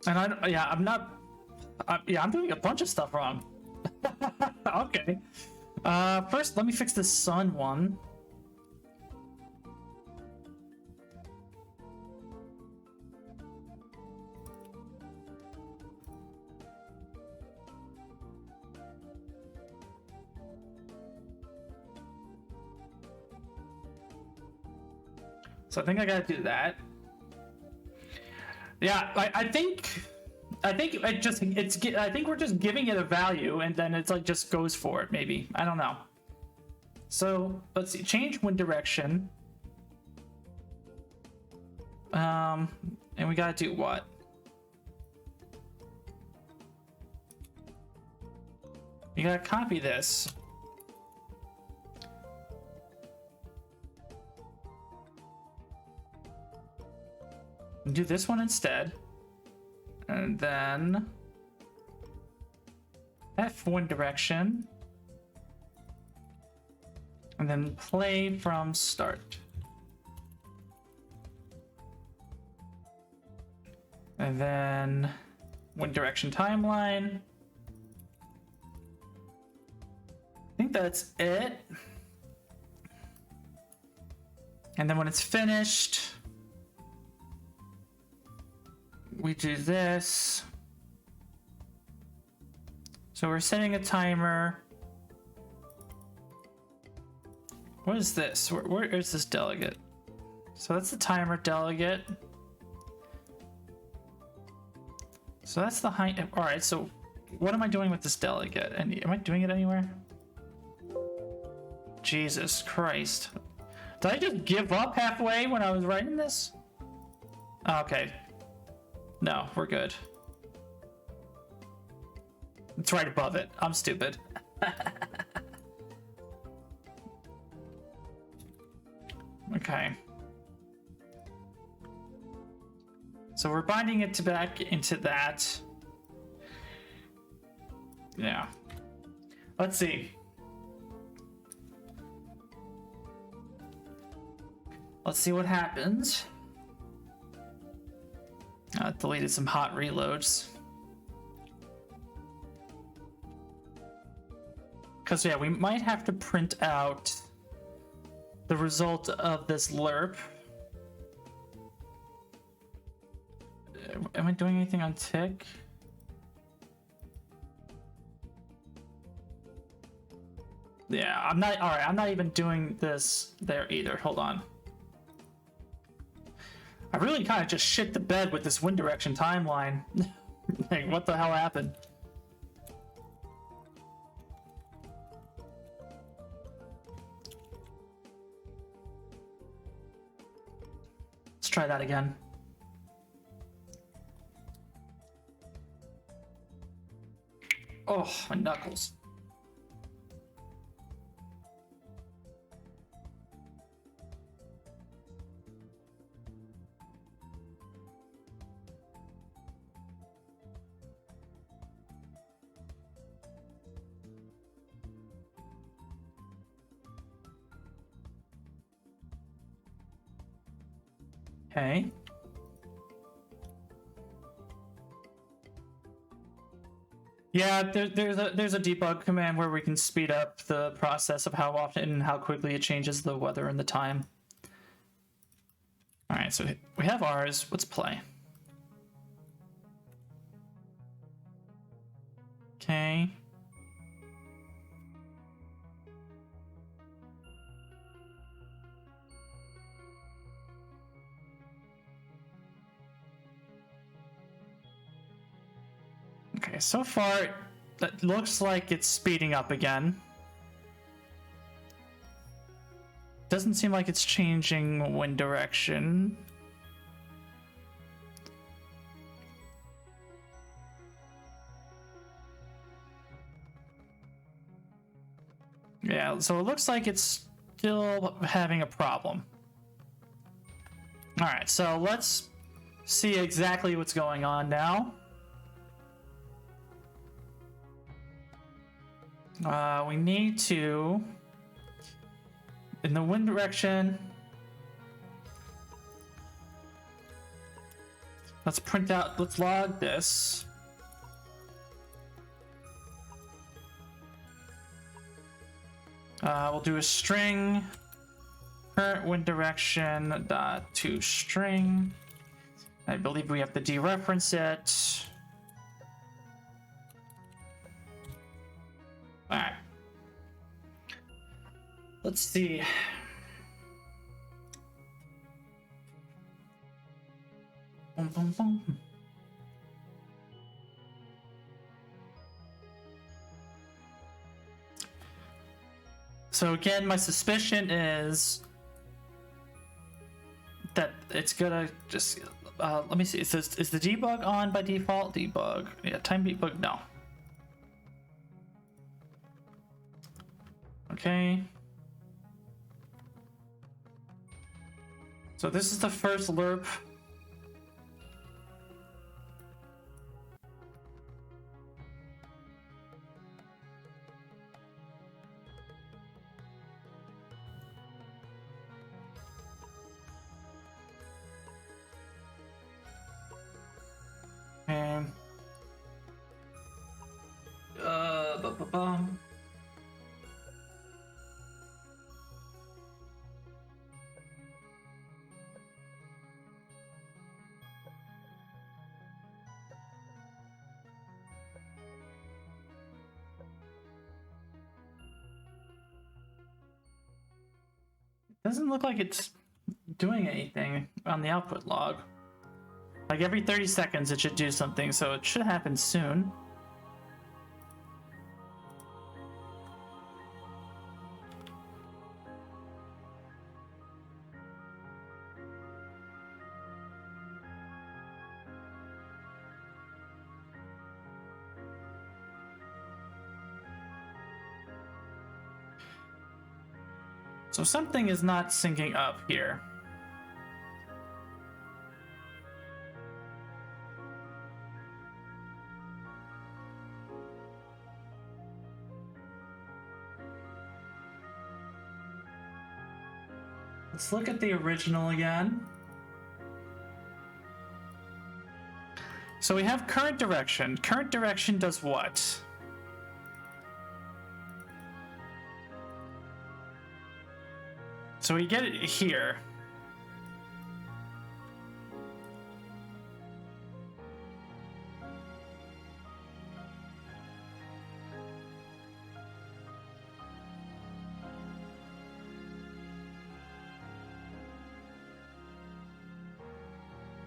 And I'm not... I'm doing a bunch of stuff wrong. Okay. First, let me fix the sun one. So I think I gotta do that. Yeah, I think we're just giving it a value, and then it's like just goes for it. Maybe, I don't know. So let's see, change wind direction. And we gotta do what? You gotta copy this. Do this one instead. And then F wind direction. And then play from start. And then wind direction timeline. I think that's it. And then when it's finished, we do this. So we're setting a timer. What is this? Where is this delegate? So that's the timer delegate. So that's the high. All right. So what am I doing with this delegate? And am I doing it anywhere? Jesus Christ. Did I just give up halfway when I was writing this? Okay. No, we're good. It's right above it. I'm stupid. Okay. So we're binding it back into that. Yeah. Let's see. Let's see what happens. Deleted some hot reloads. Because, yeah, we might have to print out the result of this lerp. Am I doing anything on tick? Yeah, I'm not. All right, I'm not even doing this there either. Hold on. I really kind of just shit the bed with this wind direction timeline. Like, what the hell happened? Let's try that again. Oh, my knuckles. Okay. Yeah, there's a debug command where we can speed up the process of how often and how quickly it changes the weather and the time. All right, so we have ours. Let's play. Okay. Okay, so far, that looks like it's speeding up again. Doesn't seem like it's changing wind direction. Yeah, so it looks like it's still having a problem. All right, so let's see exactly what's going on now. We need to, in the wind direction, let's log this. We'll do a string, current wind direction, to string. I believe we have to dereference it. All right. Let's see. Boom, boom, boom. So again, my suspicion is that it's gonna just let me see. Is the debug on by default? Debug. Yeah, time debug. No. Okay. So this is the first lerp. And doesn't look like it's doing anything on the output log. Like every 30 seconds it should do something, so it should happen soon. So something is not syncing up here. Let's look at the original again. So we have current direction. Current direction does what? So we get it here.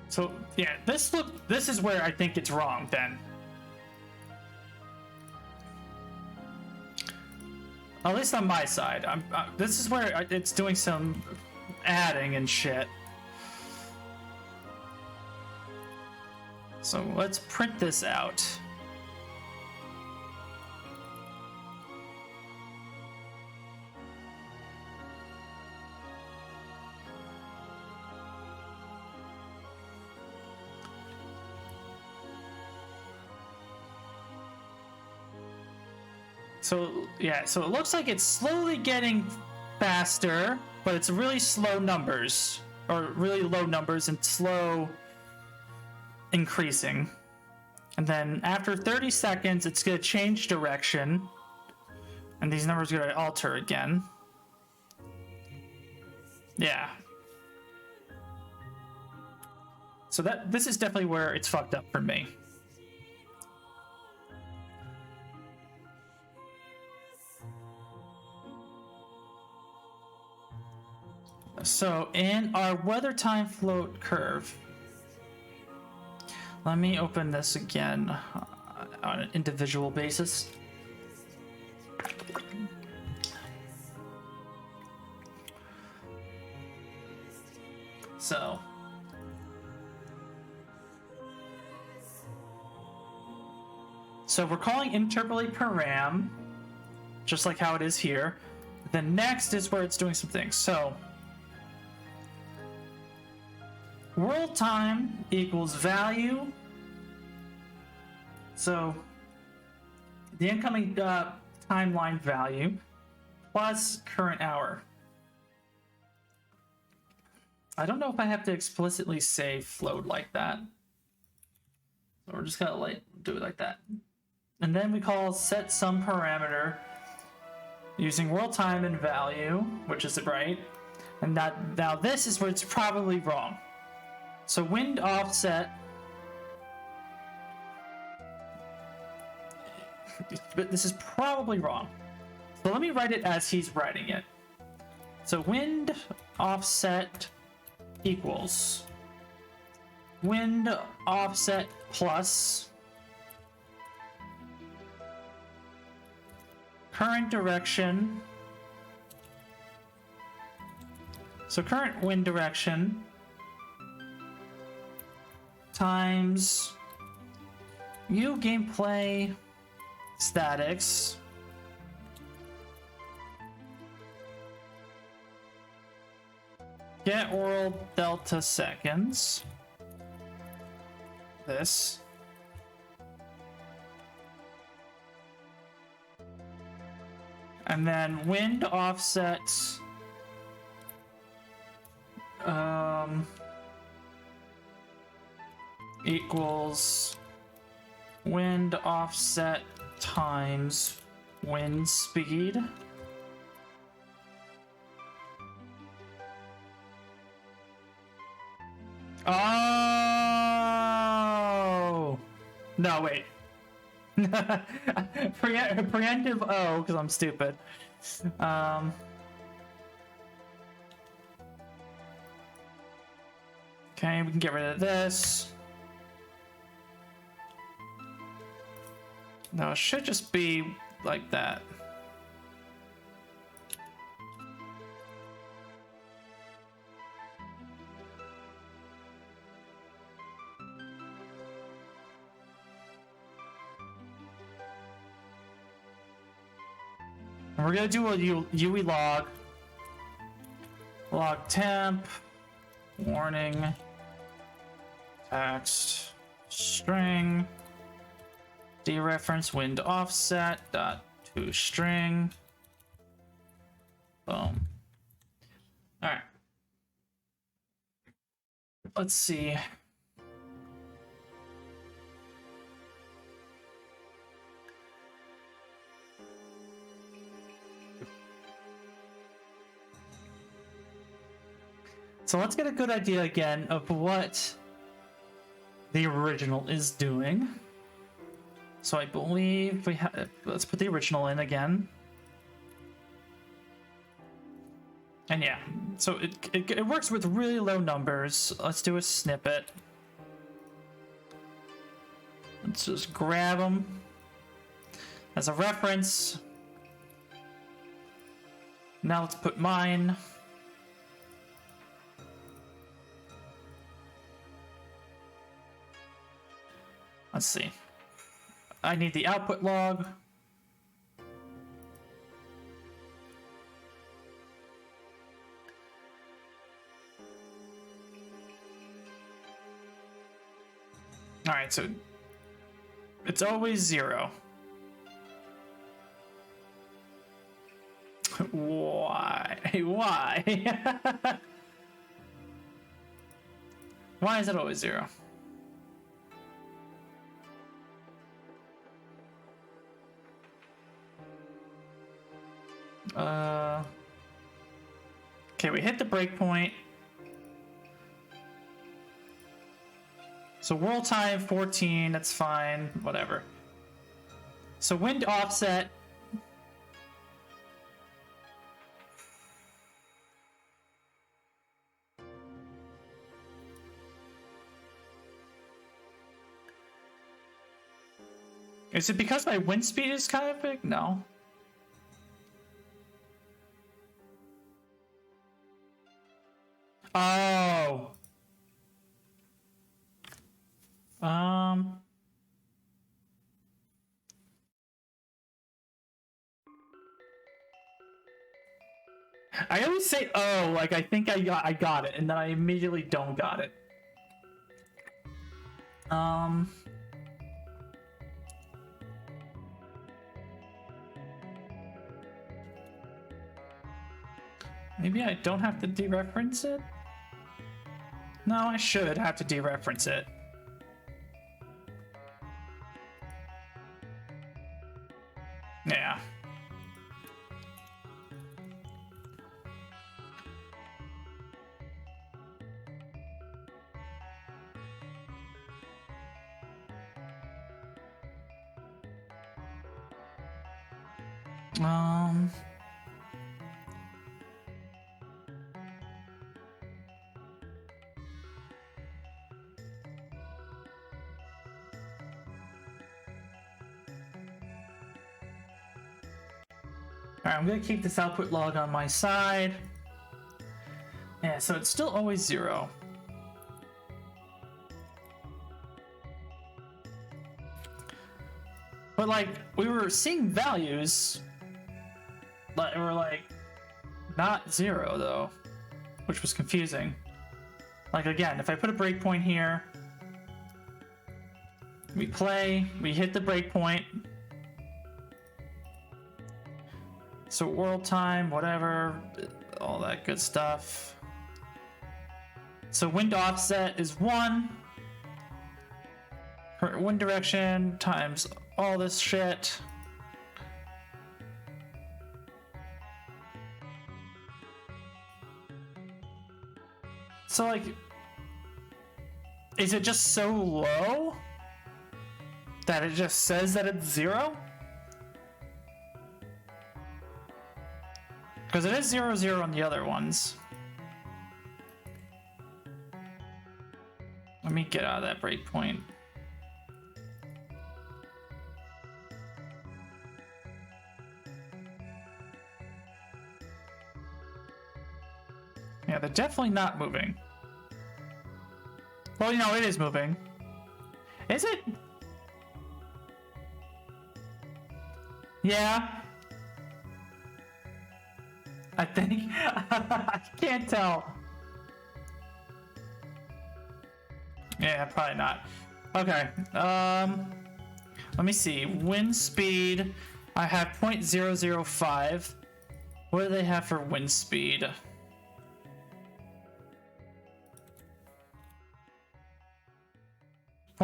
So yeah, this is where I think it's wrong then. At least on my side. This is where it's doing some adding and shit. So let's print this out. So yeah, so it looks like it's slowly getting faster, but it's really slow numbers, or really low numbers and slow increasing. And then after 30 seconds, it's gonna change direction, and these numbers are gonna alter again. Yeah. So this is definitely where it's fucked up for me. So in our weather time float curve, let me open this again on an individual basis. So we're calling interpolate param, just like how it is here. Then next is where it's doing some things. So world time equals value. So the incoming timeline value plus current hour. I don't know if I have to explicitly say float like that. So we're just gonna do it like that. And then we call set some parameter using world time and value, which is right. And now this is where it's probably wrong. So wind offset, but this is probably wrong. So let me write it as he's writing it. So wind offset equals wind offset plus current direction. So current wind direction times U gameplay statics get world delta seconds. This. And then wind offsets equals wind offset times wind speed. Oh no, wait. Preemptive O, because I'm stupid. Okay, we can get rid of this. No, it should just be like that. And we're gonna do a UE log. Log temp, warning, text, string, dereference wind offset dot to string. Boom. All right. let's see. So let's get a good idea again of what the original is doing. So I believe we have, let's put the original in again. And yeah, so it works with really low numbers. Let's do a snippet. Let's just grab them as a reference. Now let's put mine. Let's see. I need the output log. All right, so it's always 0. Why? Why? Why is it always 0? Okay, we hit the breakpoint. So world time 14, that's fine, whatever. So wind offset. Is it because my wind speed is kind of big? No. Oh. I always say oh, like I think I got it, and then I immediately don't got it. Maybe I don't have to dereference it? No, I should have to dereference it. Yeah. Alright, I'm gonna keep this output log on my side. Yeah, so it's still always 0. But like, we were seeing values that were like not 0 though, which was confusing. Like again, if I put a breakpoint here, we play, we hit the breakpoint. So world time, whatever, all that good stuff. So wind offset is 1. Wind direction times all this shit. So like, is it just so low that it just says that it's 0? Because it is 0, 0 on the other ones. Let me get out of that breakpoint. Yeah, they're definitely not moving. Well, you know, it is moving. Is it? Yeah. I think. I can't tell. Yeah, probably not. Okay. Let me see. Wind speed. I have 0.005. What do they have for wind speed?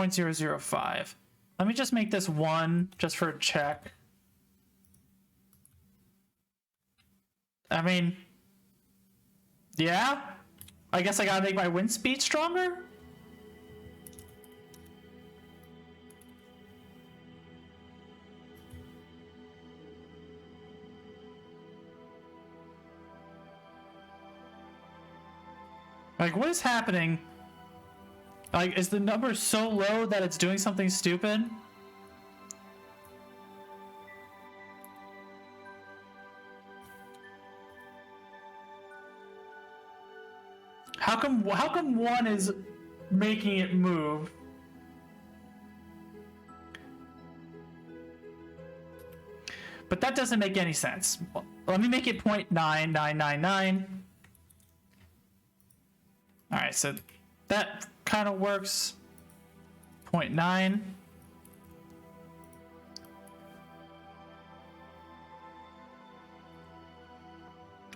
0.005. Let me just make this 1 just for a check. I mean, yeah, I guess I gotta make my wind speed stronger. Like, what is happening? Like, is the number so low that it's doing something stupid? How come 1 is making it move? But that doesn't make any sense. Let me make it 0.9999. All right, so that kind of works. 0.9.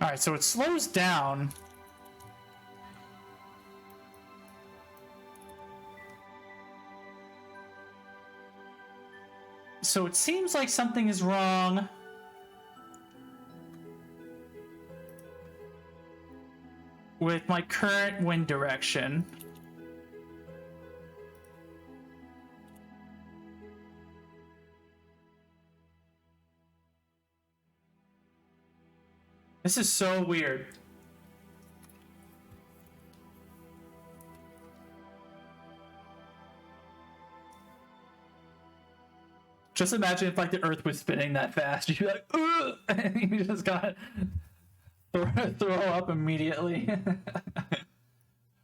All right, so it slows down. So it seems like something is wrong. With my current wind direction. This is so weird. Just imagine if like the Earth was spinning that fast. You'd be like, ugh! And you just got throw up immediately.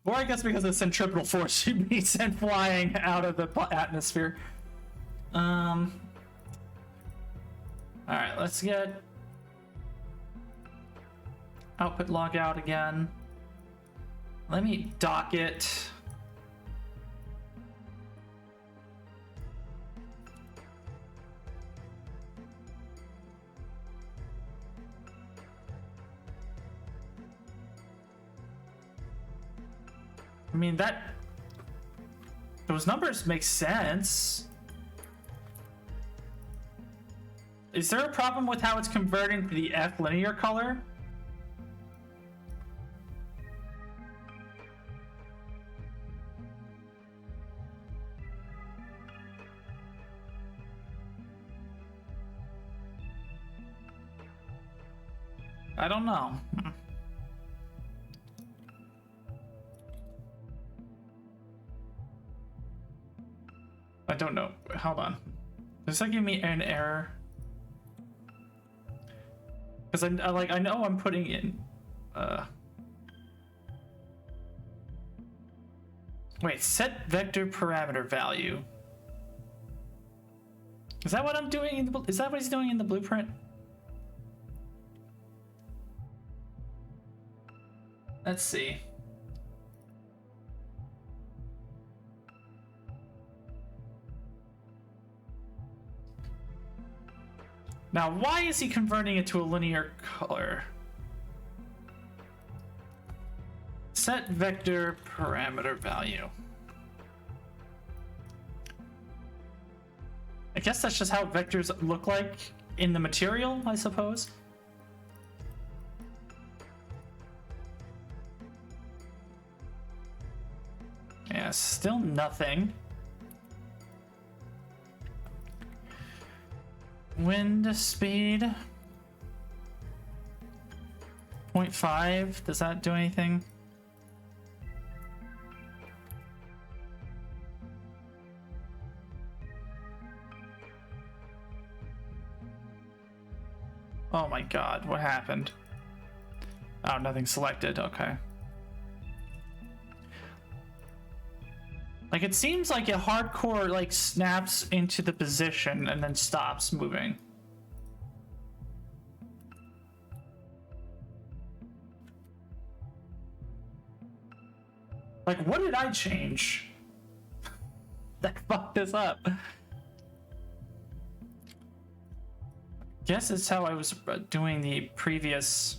Or I guess because of centripetal force, you'd be sent flying out of the atmosphere. Alright, let's get output log out again. Let me dock it. I mean, those numbers make sense. Is there a problem with how it's converting to the F linear color? I don't know. I don't know. Hold on. Does that give me an error? Because I know I'm putting in. Wait, set vector parameter value. Is that what I'm doing in the? Is that what he's doing in the blueprint? Let's see. Now, why is he converting it to a linear color? Set vector parameter value. I guess that's just how vectors look like in the material, I suppose. Yeah, still nothing. Wind speed 0.5. Does that do anything? Oh my god, what happened? Oh, nothing selected. Okay. Like, it seems like it hardcore, like, snaps into the position and then stops moving. Like, what did I change that fucked this up? Guess it's how I was doing the previous.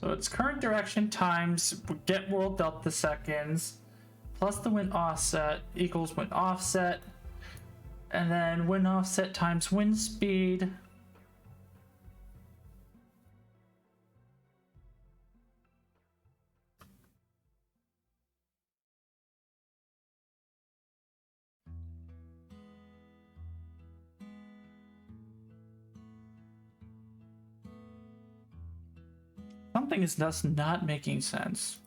So it's current direction times get world delta seconds plus the wind offset equals wind offset, and then wind offset times wind speed. Something is thus not making sense.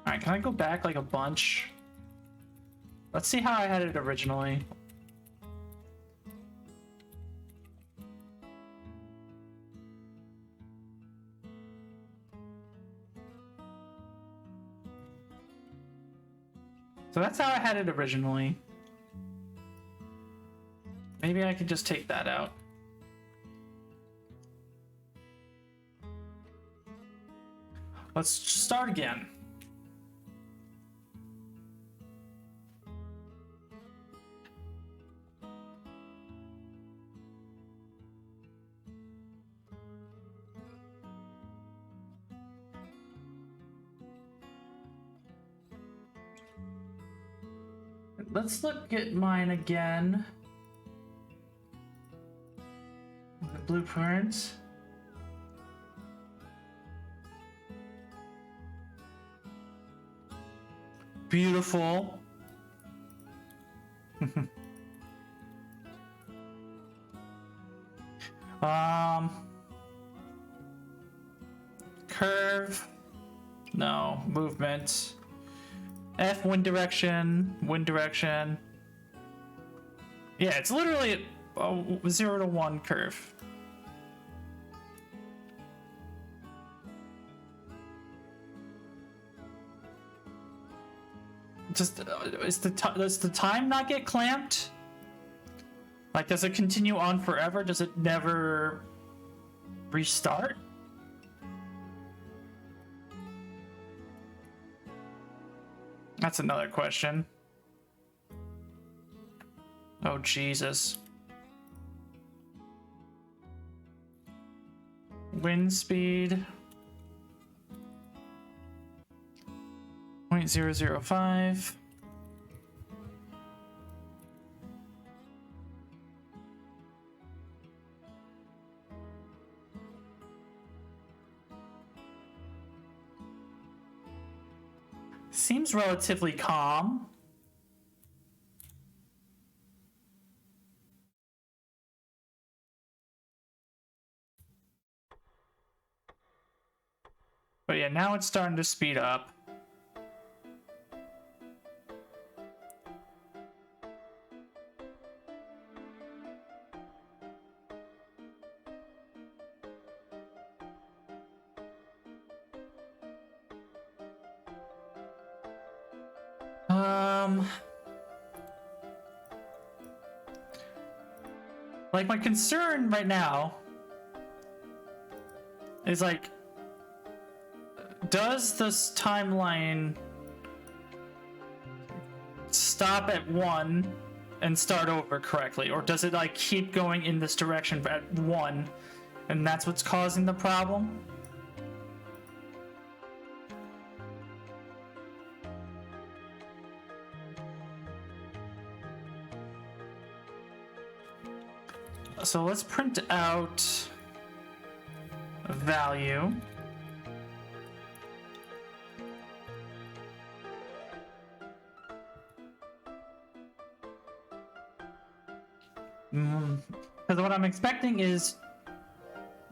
Alright, can I go back like a bunch? Let's see how I had it originally. So that's how I had it originally. Maybe I could just take that out. Let's start again. Let's look at mine again. The blueprint. Beautiful. Curve. No. Movement. F, wind direction. Wind direction. Yeah, it's literally a 0 to 1 curve. Just does the time not get clamped? Like, does it continue on forever? Does it never restart? That's another question. Oh, Jesus. Wind speed. 0.005. Seems relatively calm. But yeah, now it's starting to speed up. Like, my concern right now is, like, does this timeline stop at 1 and start over correctly? Or does it, like, keep going in this direction at 1 and that's what's causing the problem? So let's print out a value. Because what I'm expecting is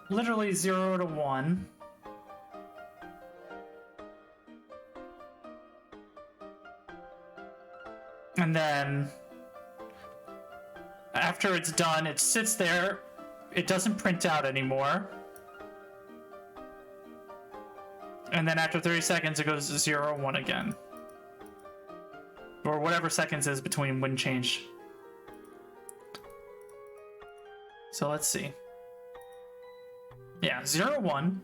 literally 0 to 1. And then after it's done, it sits there. It doesn't print out anymore. And then after 30 seconds, it goes to 0, 1 again. Or whatever seconds is between wind change. So let's see. Yeah, 0, 1.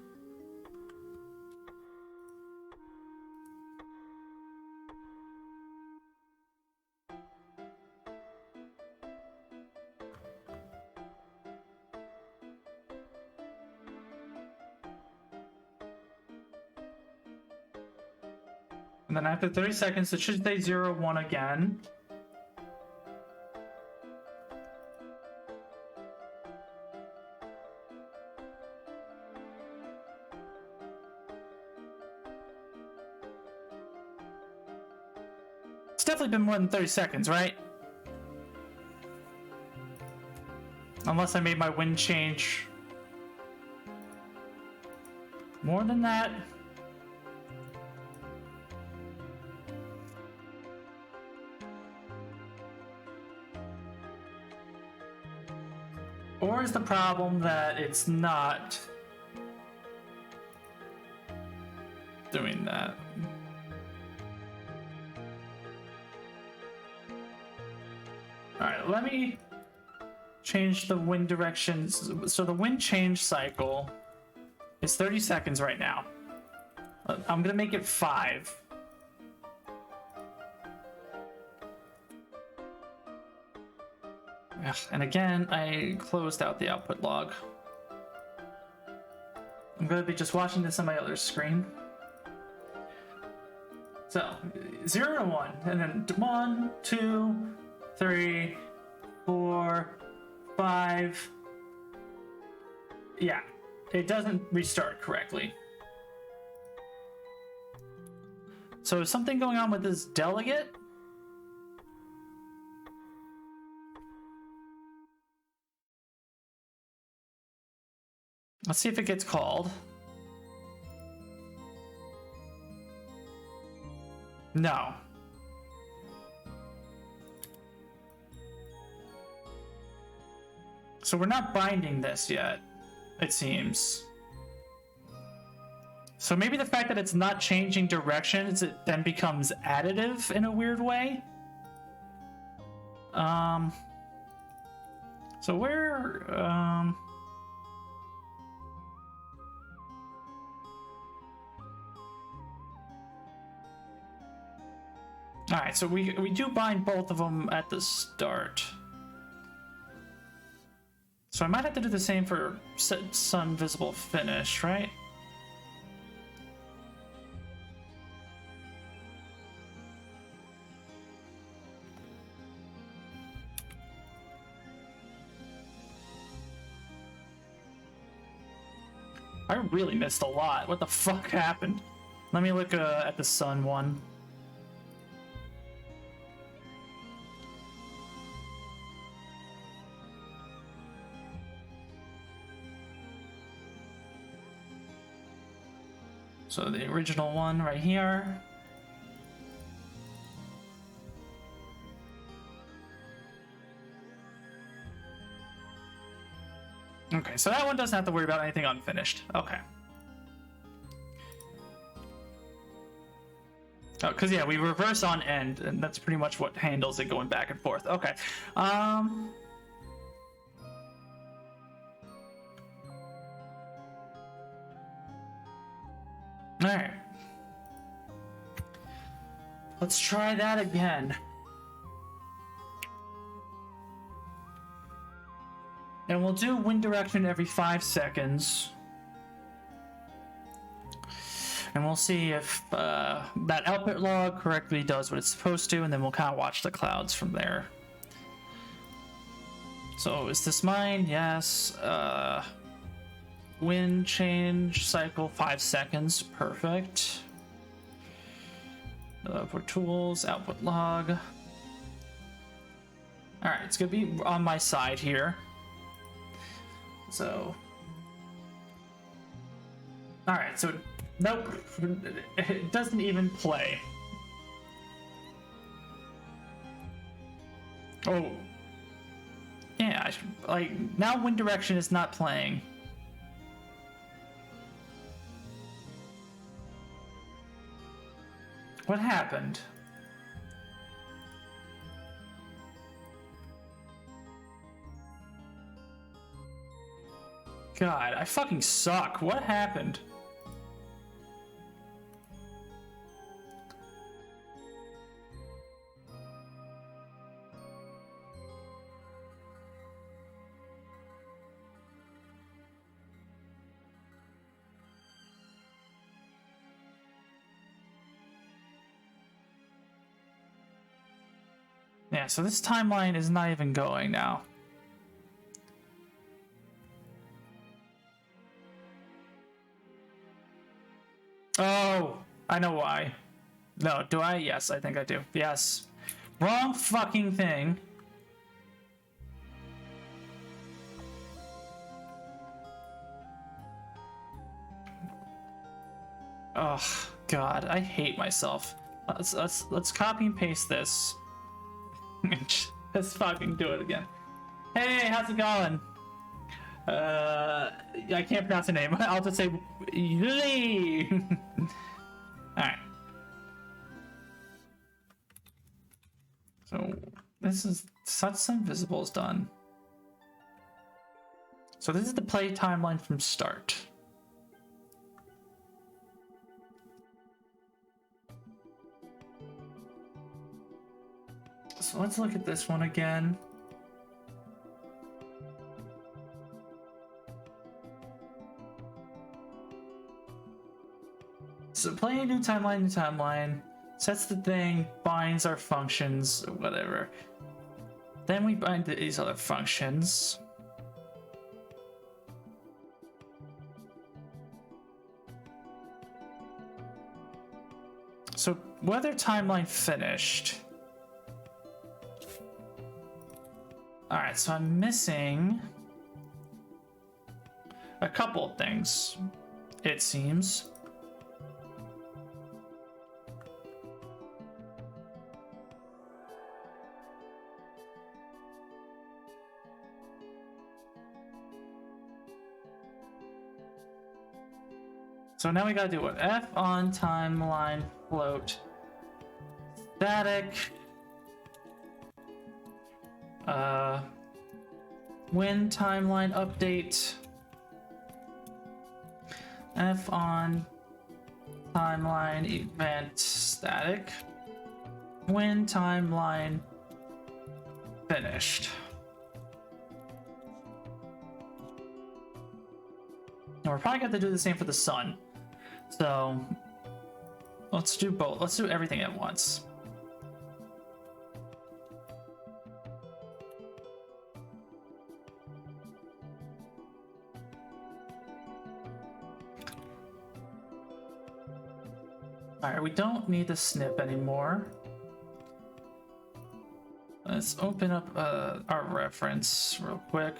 then after 30 seconds, it should say 0, 1 again. It's definitely been more than 30 seconds, right? Unless I made my wind change more than that. Or is the problem that it's not doing that? Alright, let me change the wind directions. So the wind change cycle is 30 seconds right now. I'm gonna make it 5. And again, I closed out the output log. I'm gonna be just watching this on my other screen. So 0 to 1, and then 1, 2, 3, 4, 5. Yeah, it doesn't restart correctly. So is something going on with this delegate? Let's see if it gets called. No. So we're not binding this yet, it seems. So maybe the fact that it's not changing directions, it then becomes additive in a weird way. So we're, Alright, so we do bind both of them at the start. So I might have to do the same for set sun visible finish, right? I really missed a lot. What the fuck happened? Let me look at the sun one. So the original one right here. Okay, so that one doesn't have to worry about anything unfinished. Okay. Oh, because yeah, we reverse on end, and that's pretty much what handles it going back and forth. Okay. Alright. Let's try that again. And we'll do wind direction every 5 seconds. And we'll see if that output log correctly does what it's supposed to, and then we'll kind of watch the clouds from there. So is this mine? Yes. Wind change cycle 5 seconds. Perfect. For tools, output log. Alright, it's gonna be on my side here. So. Alright, so nope. It doesn't even play. Oh. Yeah, I should, like, now wind direction is not playing. What happened? God, I fucking suck. What happened? Yeah, so this timeline is not even going now. Oh, I know why. No, do I? Yes, I think I do. Yes. Wrong fucking thing. Oh, God, I hate myself. Let's copy and paste this. Let's fucking do it again. Hey, how's it going? I can't pronounce the name. I'll just say Lee. Alright. So this is such invisible is done. So this is the play timeline from start. So let's look at this one again. So play a new timeline, sets the thing, binds our functions, whatever. Then we bind these other functions. So whether timeline finished. Alright, so I'm missing a couple of things, it seems. So now we gotta do what? F on timeline float static. When timeline update. F on timeline event static. When timeline finished. And we're probably going to do the same for the sun. So let's do both. Let's do everything at once. Alright, we don't need the snip anymore. Let's open up our reference real quick.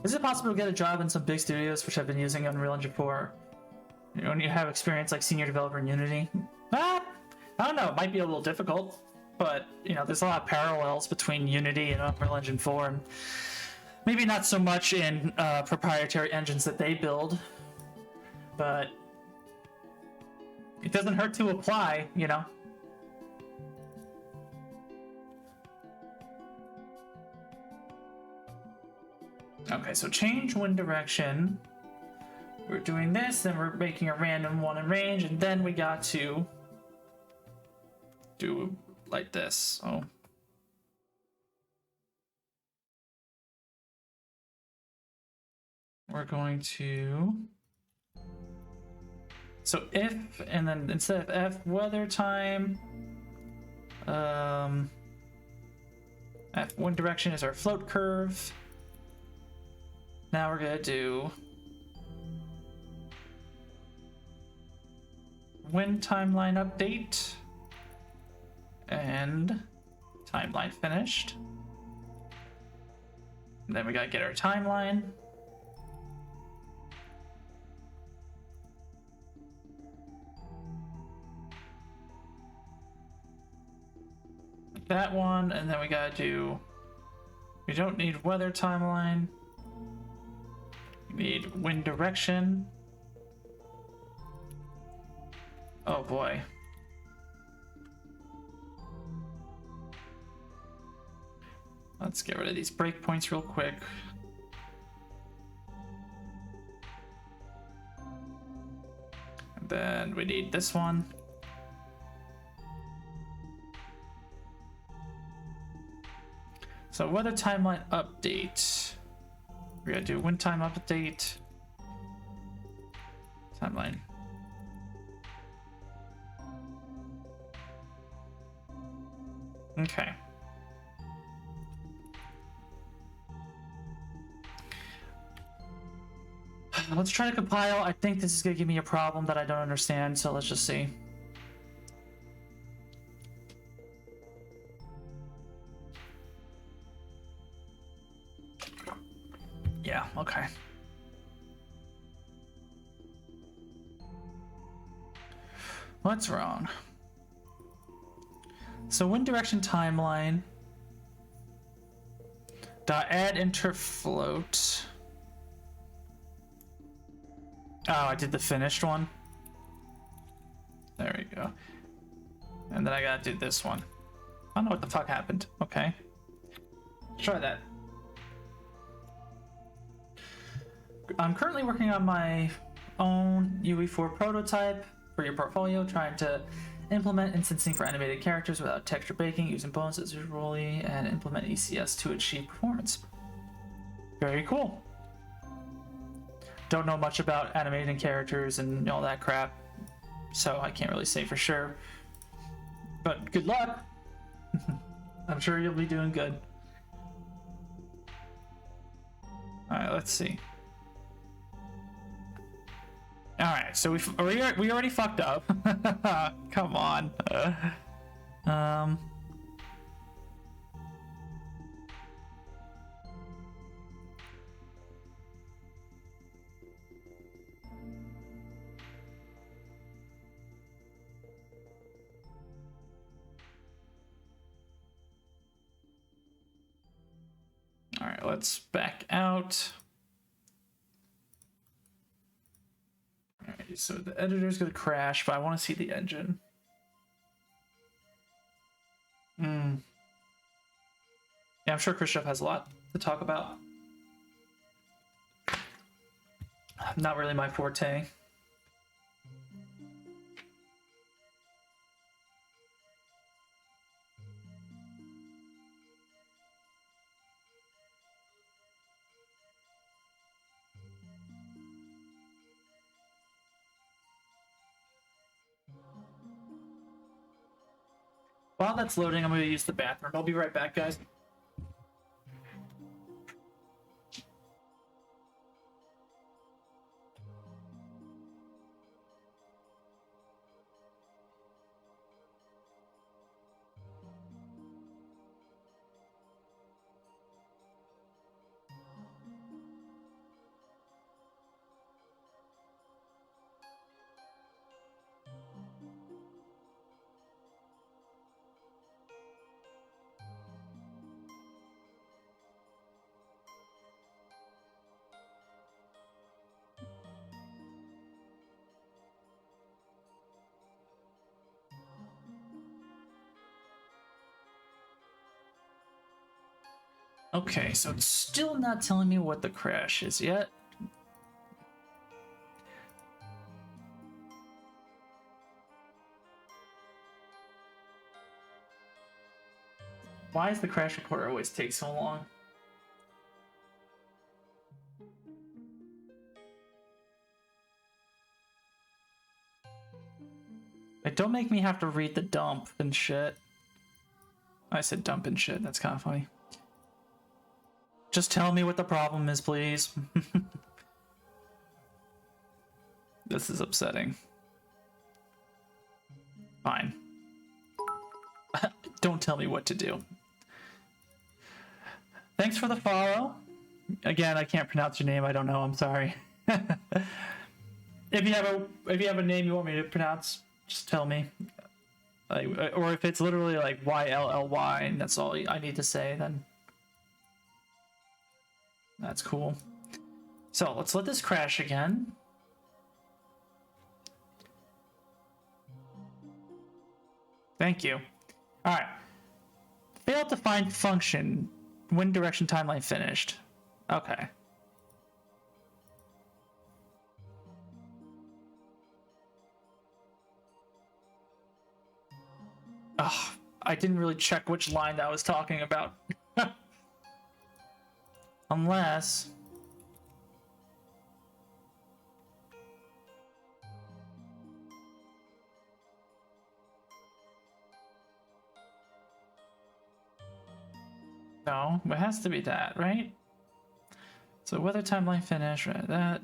Is it possible to get a job in some big studios which have been using Unreal Engine 4? You know, when you have experience like senior developer in Unity? I don't know, it might be a little difficult, but you know, there's a lot of parallels between Unity and Unreal Engine 4, and maybe not so much in proprietary engines that they build, but it doesn't hurt to apply, you know? Okay, so change wind direction. We're doing this, then we're making a random one in range, and then we got to do like this. Oh. We're going to... So if, and then instead of F, weather time, F wind direction is our float curve. Now we're gonna do wind timeline update and timeline finished. And then we gotta get our timeline. That one, and then we gotta do, we don't need weather timeline. We need wind direction. Oh boy. Let's get rid of these breakpoints real quick. And then we need this one. So weather timeline update. We're gonna do wind time update. Timeline. Okay. Let's try to compile. I think this is gonna give me a problem that I don't understand, so let's just see. Yeah, okay. What's wrong? So wind direction timeline. Add interfloat. Oh, I did the finished one. There we go. And then I gotta do this one. I don't know what the fuck happened. Okay. Let's try that. I'm currently working on my own UE4 prototype for your portfolio, trying to implement instancing for animated characters without texture baking, using bonuses visually, and implement ECS to achieve performance. Very cool. Don't know much about animating characters and all that crap, so I can't really say for sure. But good luck. I'm sure you'll be doing good. Alright, let's see. Alright, so we already fucked up. Come on. Alright, let's back out. Alright, so the editor's gonna crash, but I want to see the engine. Yeah, I'm sure Khrushchev has a lot to talk about. Not really my forte. While that's loading, I'm going to use the bathroom. I'll be right back, guys. Okay, so it's still not telling me what the crash is yet. Why does the crash recorder always take so long? Like, don't make me have to read the dump and shit. I said dump and shit, that's kind of funny. Just tell me what the problem is, please. This is upsetting. Fine. Don't tell me what to do. Thanks for the follow. Again, I can't pronounce your name. I don't know. I'm sorry. If you have a name you want me to pronounce, just tell me. Like, or if it's literally like YLLY and that's all I need to say, then that's cool. So let's let this crash again. Thank you. All right. Failed to find function. Wind direction timeline finished. Okay. Ugh, I didn't really check which line that I was talking about. Unless... No, it has to be that, right? So weather timeline finish, right? That.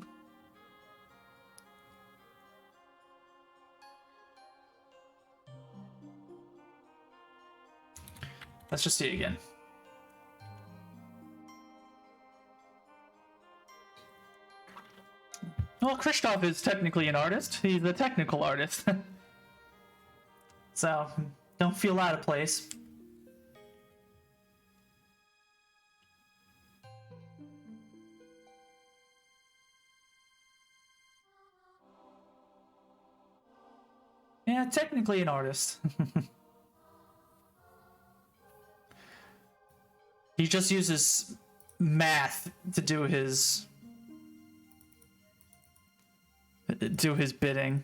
Let's just see it again. Well, Christoph is technically an artist. He's a technical artist. So, don't feel out of place. Yeah, technically an artist. He just uses math to do his bidding.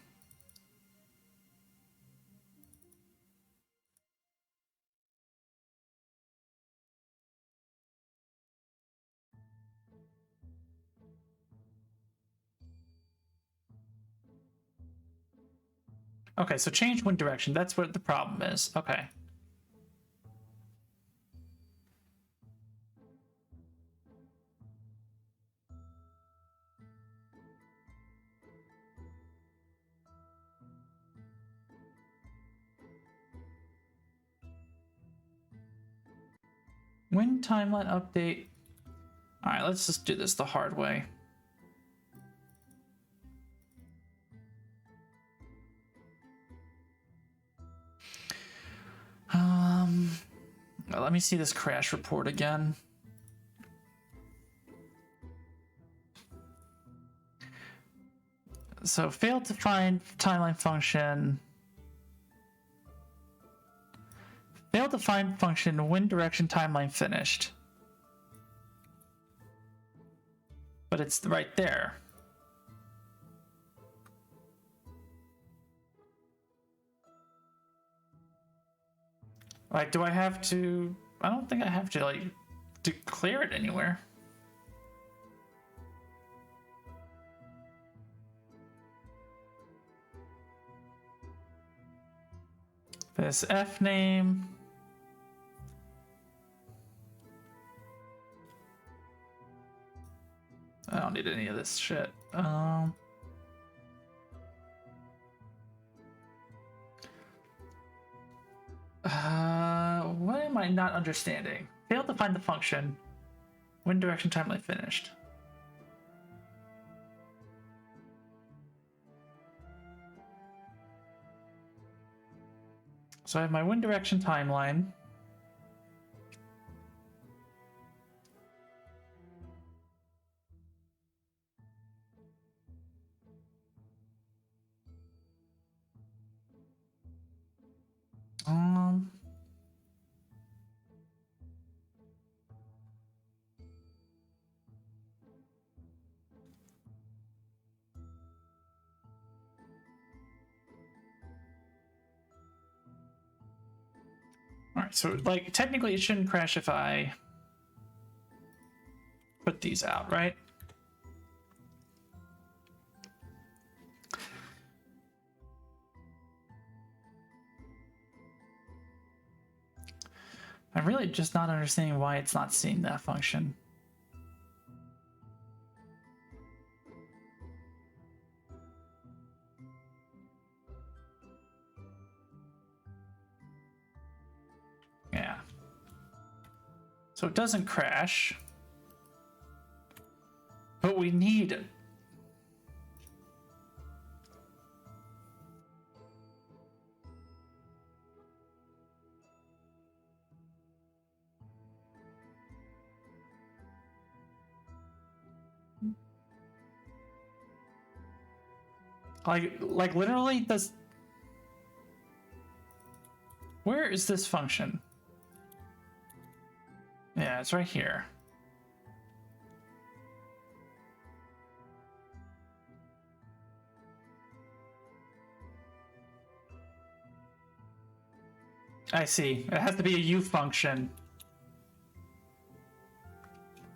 Okay, so change wind direction. That's what the problem is. Okay. Wind timeline update. All right, let's just do this the hard way. Let me see this crash report again. So failed to find timeline function. Failed to find function wind direction timeline finished. But it's right there. Like, do I have to... I don't think I have to, like, declare it anywhere. This F name. I don't need any of this shit. What am I not understanding? Failed to find the function. Wind direction timeline finished. So I have my wind direction timeline. All right, so like technically it shouldn't crash if I put these out, right? I'm really just not understanding why it's not seeing that function. Yeah. So it doesn't crash. But we need it. Like literally this. Where is this function? Yeah, it's right here. I see. It has to be a U function.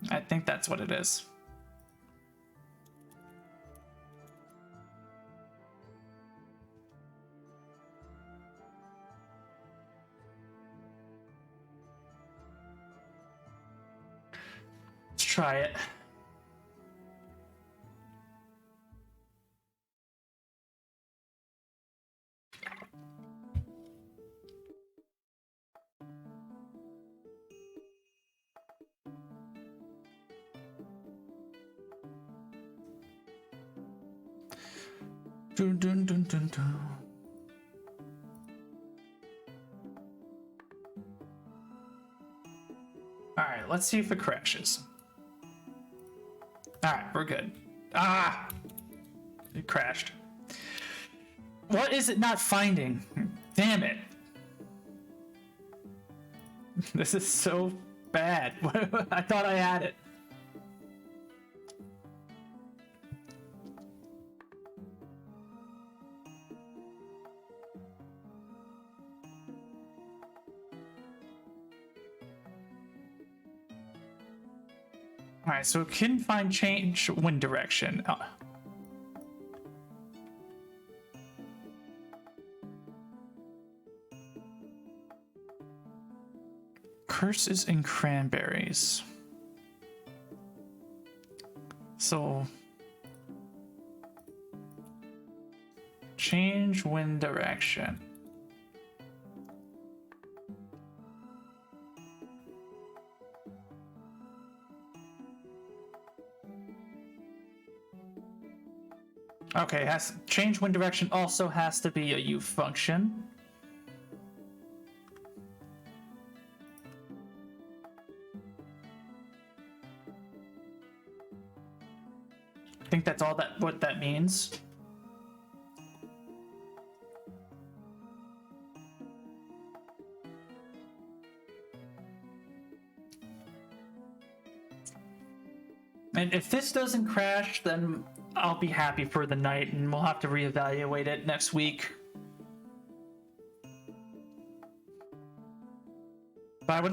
I think that's what it is. try it. Dun, dun, dun, dun, dun. All right, let's see if it crashes. All right, we're good. Ah, it crashed. What is it not finding? Damn it. This is so bad. I thought I had it. All right, so it can find change wind direction. Curses and cranberries. So change wind direction. Okay, change wind direction also has to be a U function. I think that's all what that means. And if this doesn't crash, then I'll be happy for the night, and we'll have to reevaluate it next week. But I would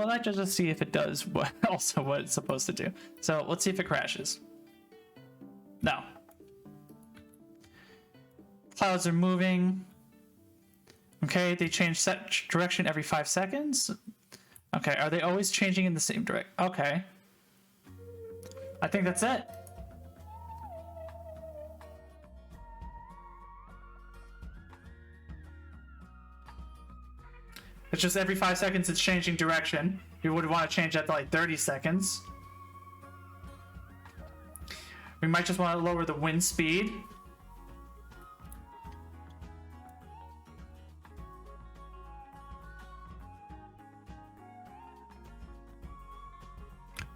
like to just see if it does what it's supposed to do. So let's see if it crashes. No. Clouds are moving. Okay, they change set direction every 5 seconds. Okay, are they always changing in the same direction? Okay. I think that's it. It's just every 5 seconds it's changing direction. You would want to change that to like 30 seconds. We might just want to lower the wind speed.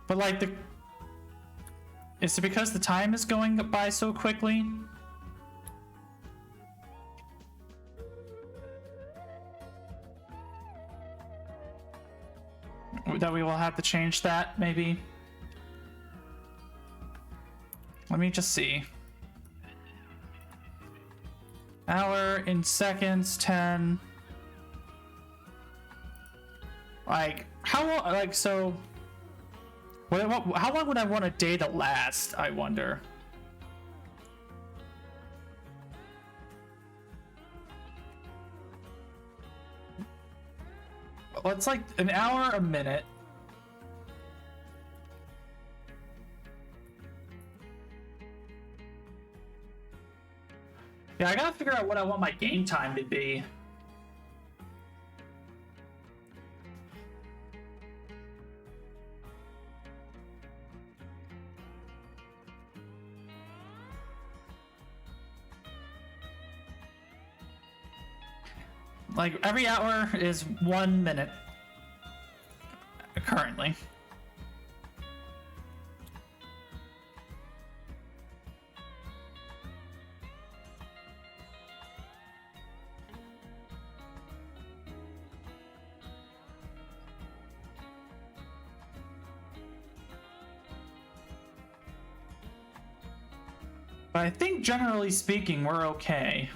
But like is it because the time is going by so quickly? That we will have to change that, maybe? Let me just see. Hour in seconds, 10. Like, how long, like, so... how long would I want a day to last, I wonder? Well, it's like an hour a minute. Yeah, I gotta figure out what I want my game time to be. Like, every hour is 1 minute. Currently. But I think generally speaking, we're okay.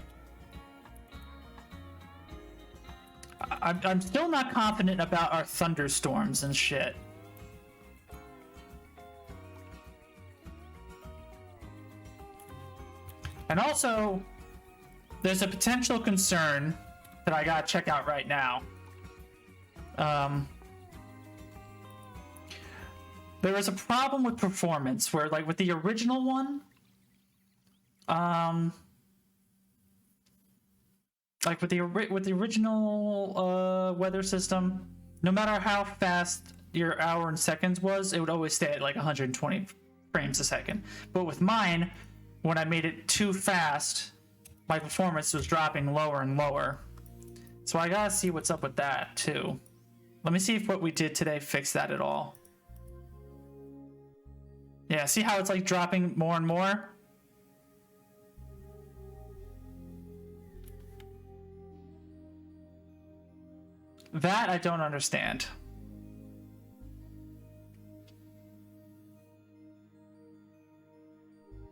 I'm still not confident about our thunderstorms and shit. And also, there's a potential concern that I gotta check out right now. there was a problem with performance where, like, with the original one, like with the original weather system, no matter how fast your hour and seconds was, it would always stay at like 120 frames a second. But with mine, when I made it too fast, my performance was dropping lower and lower. So I gotta see what's up with that too. Let me see if what we did today fixed that at all. Yeah, see how it's like dropping more and more? That I don't understand.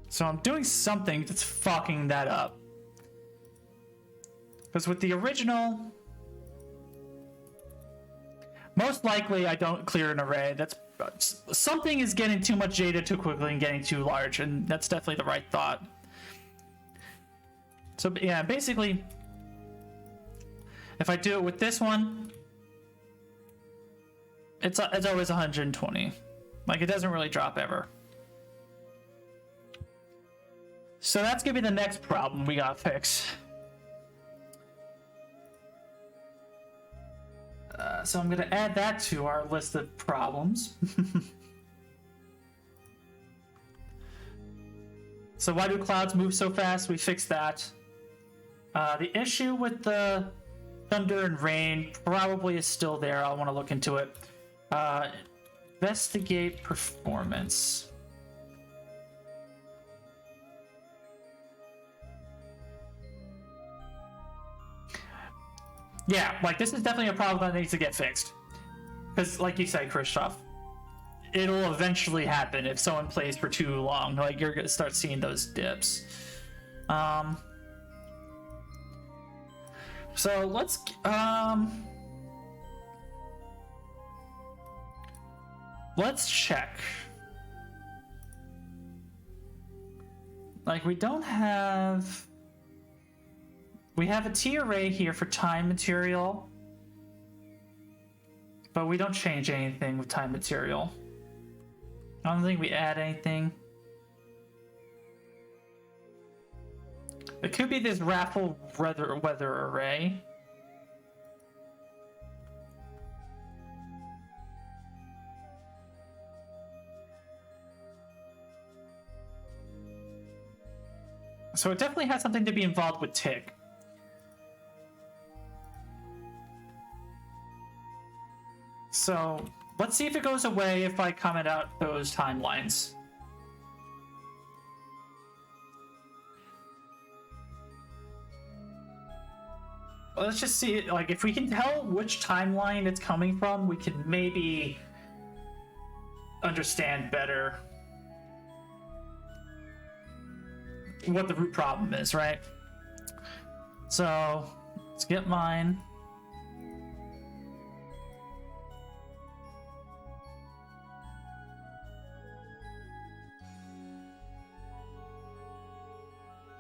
So I'm doing something that's fucking that up. Because with the original, most likely I don't clear an array. That's something is getting too much data too quickly and getting too large, and that's definitely the right thought. So yeah, basically, if I do it with this one, it's always 120. Like, it doesn't really drop ever. So that's gonna be the next problem we gotta fix. So I'm gonna add that to our list of problems. So why do clouds move so fast? We fixed that. The issue with the thunder and rain probably is still there. I'll want to look into it. Investigate performance. Yeah, like, this is definitely a problem that needs to get fixed. Because, like you said, Christoph, it'll eventually happen if someone plays for too long. Like, you're gonna start seeing those dips. So let's check. Like, we have a T array here for time material, but we don't change anything with time material. I don't think we add anything. It could be this raffle weather array. So it definitely has something to be involved with tick. So let's see if it goes away if I comment out those timelines. Let's just see it. Like, if we can tell which timeline it's coming from, we can maybe understand better what the root problem is, right? So let's get mine.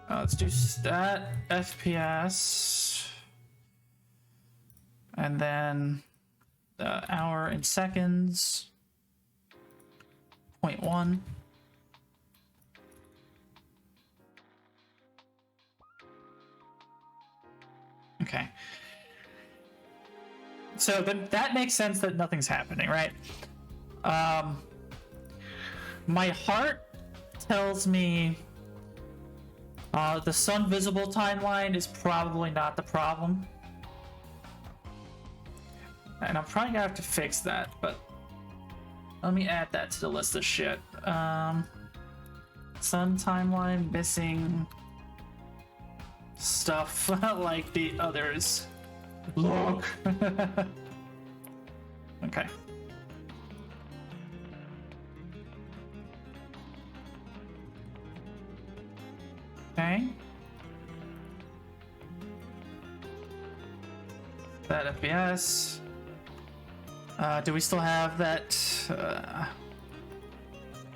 Let's do stat FPS, and then the hour in seconds, 0.1. Okay. So then that makes sense that nothing's happening, right? My heart tells me the sun visible timeline is probably not the problem. And I'm probably gonna have to fix that, but let me add that to the list of shit. Sun timeline missing stuff like the others. Look. Okay. Okay. That FPS. Do we still have that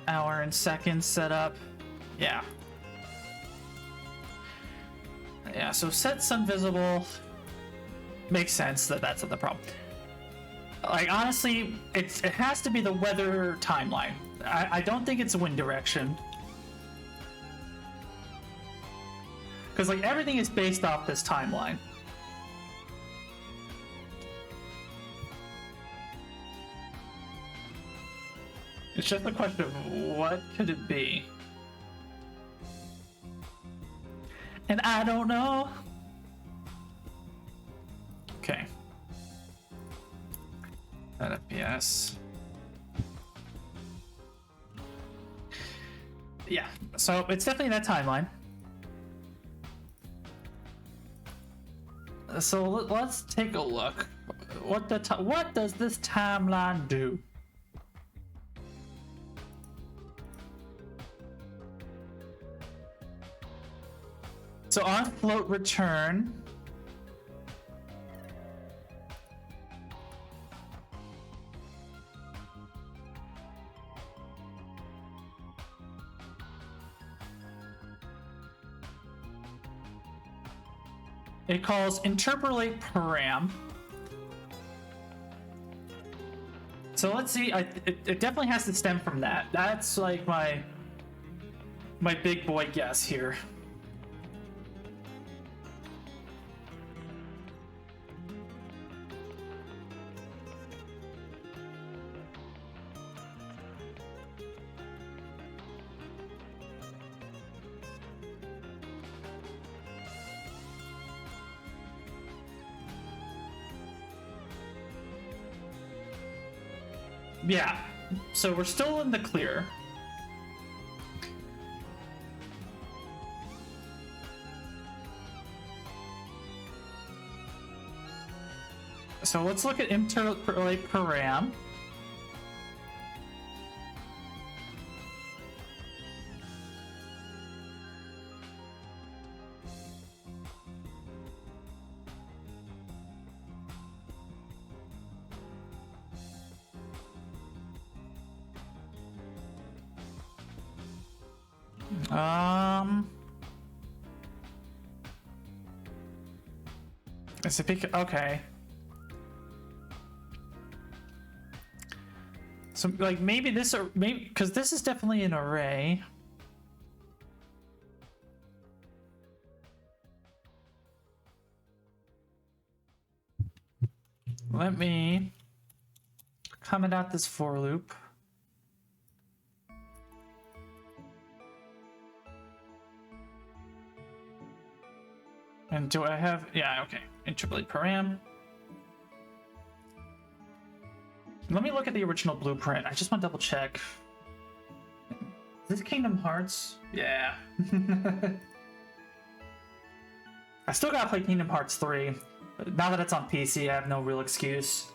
hour and seconds set up? Yeah. Yeah, so set sun visible. Makes sense that that's not the problem. Like, honestly, it has to be the weather timeline. I don't think it's wind direction. Because, like, everything is based off this timeline. It's just a question of what could it be? And I don't know. Okay. That FPS. Yeah, so it's definitely that timeline. So let's take a look. What does this timeline do? So on float return, it calls interpolate param. So let's see. It definitely has to stem from that. That's like my big boy guess here. Yeah, so we're still in the clear. So let's look at interpolate param. Is it okay? So like maybe this, or maybe because this is definitely an array. Let me comment out this for loop. And do I have, yeah, okay. Interpolate param. Let me look at the original blueprint. I just want to double check. Is this Kingdom Hearts? Yeah. I still gotta play Kingdom Hearts 3. Now that it's on PC, I have no real excuse.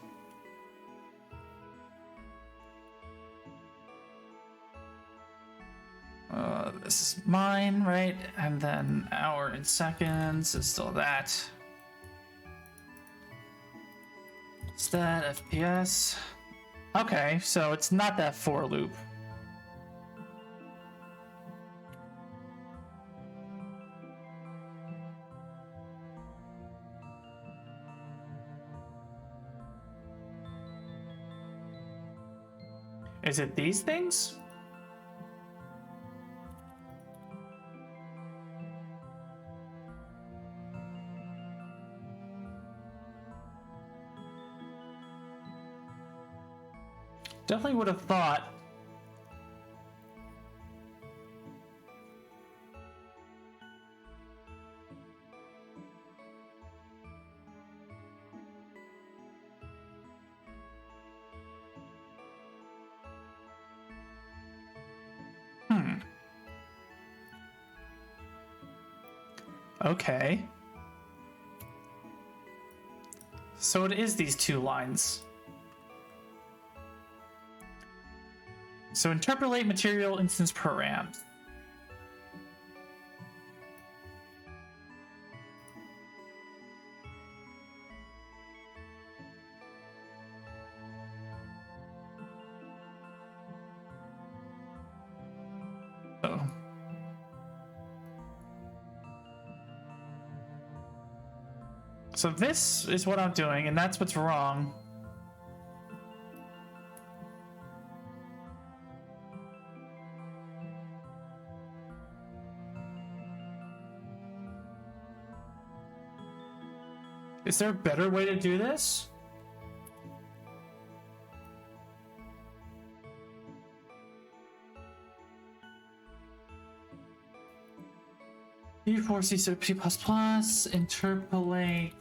This is mine, right? And then hour and seconds is still that. Stat FPS. Okay, so it's not that for loop. Is it these things? Definitely would have thought. Okay. So it is these two lines. So interpolate material instance params. Oh. So this is what I'm doing, and that's what's wrong. Is there a better way to do this? C4, C++, interpolate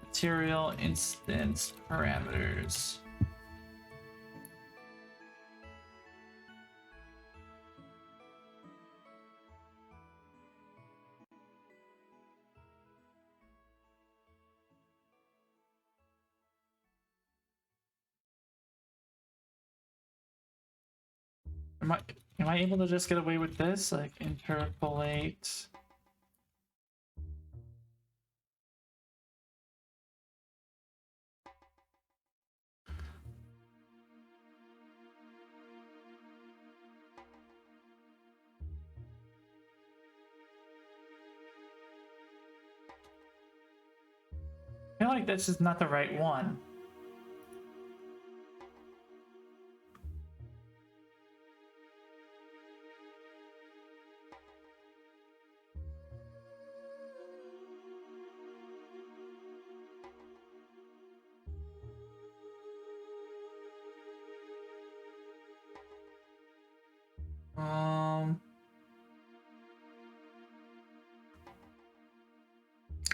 material instance parameters. Am I able to just get away with this? Like interpolate. I feel like this is not the right one.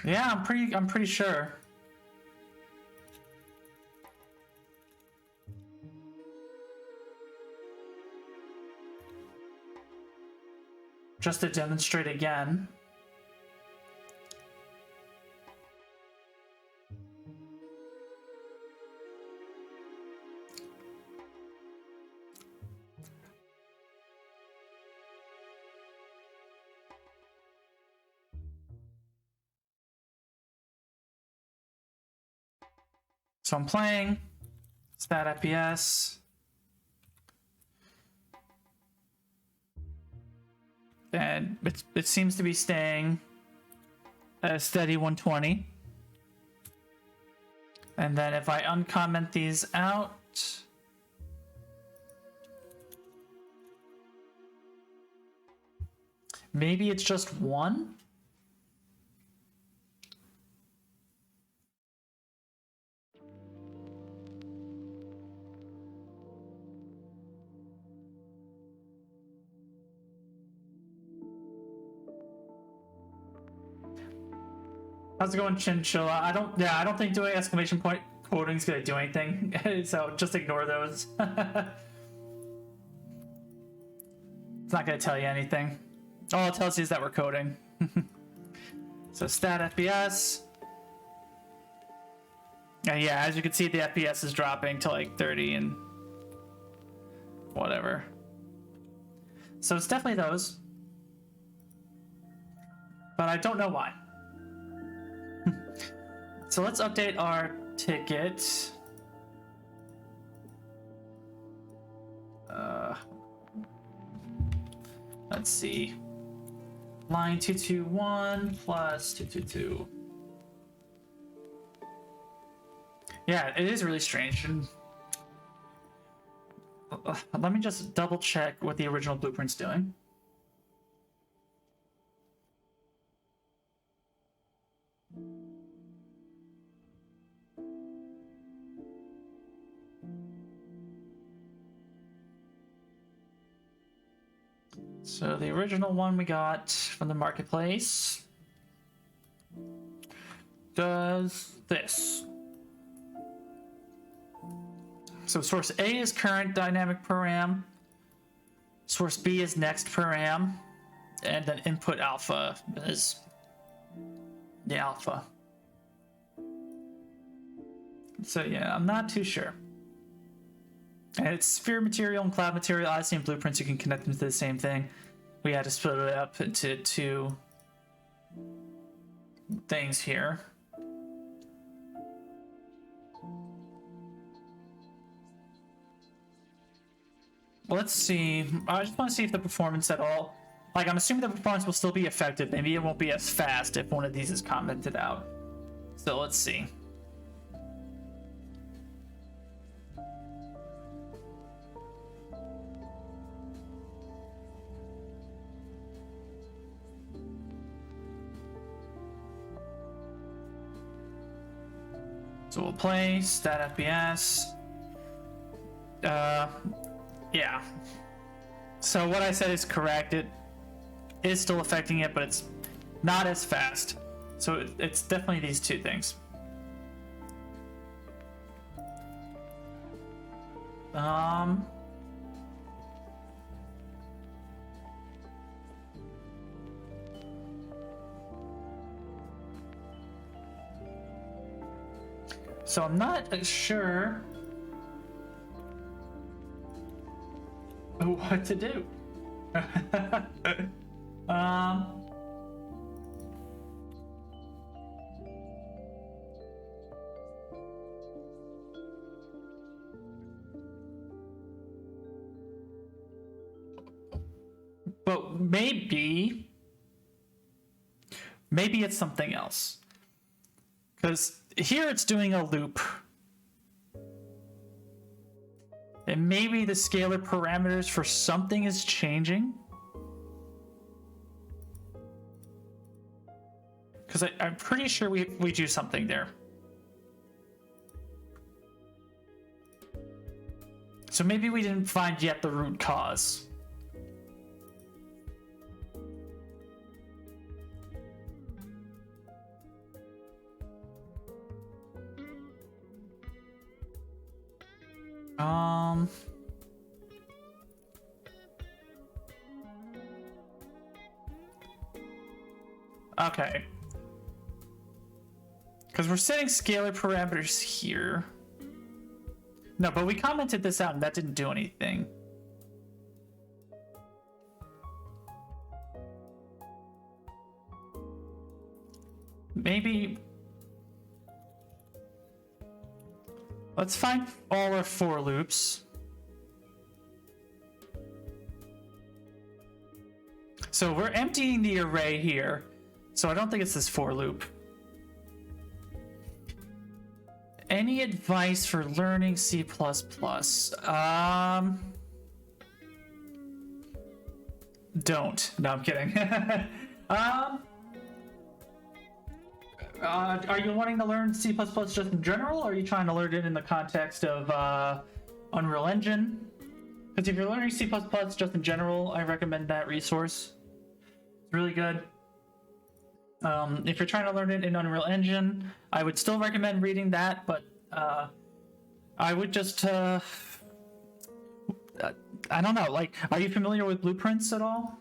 Yeah, I'm pretty sure. Just to demonstrate again. So I'm playing stat FPS. And it seems to be staying at a steady 120. And then if I uncomment these out, maybe it's just one? How's it going, Chinchilla? I don't think doing exclamation point quoting is gonna do anything, so just ignore those. It's not gonna tell you anything. All it tells you is that we're coding. So stat FPS. And yeah, as you can see, the FPS is dropping to like 30 and whatever. So it's definitely those. But I don't know why. So let's update our ticket. Let's see. Line 221 plus 222. Yeah, it is really strange. And let me just double check what the original blueprint's doing. So the original one we got from the marketplace does this. So source A is current dynamic param, source B is next param, and then input alpha is the alpha. So yeah, I'm not too sure. And it's sphere material and cloud material. Odyssey and blueprints, you can connect them to the same thing. We had to split it up into two things here. Let's see. I just want to see if the performance at all. Like, I'm assuming the performance will still be effective. Maybe it won't be as fast if one of these is commented out. So let's see. So we'll play stat FPS. Yeah. So what I said is correct. It is still affecting it, but it's not as fast. So it's definitely these two things. So I'm not sure what to do. But maybe it's something else. Because here it's doing a loop. And maybe the scalar parameters for something is changing. Because I'm pretty sure we do something there. So maybe we didn't find yet the root cause. Okay. Because we're setting scalar parameters here. No, but we commented this out and that didn't do anything. Maybe... Let's find all our for loops. So we're emptying the array here. So I don't think it's this for loop. Any advice for learning C++? Don't. No, I'm kidding. Are you wanting to learn C++ just in general, or are you trying to learn it in the context of Unreal Engine? Because if you're learning C++ just in general, I recommend that resource. It's really good. If you're trying to learn it in Unreal Engine, I would still recommend reading that, but I would just... I don't know, like, are you familiar with blueprints at all?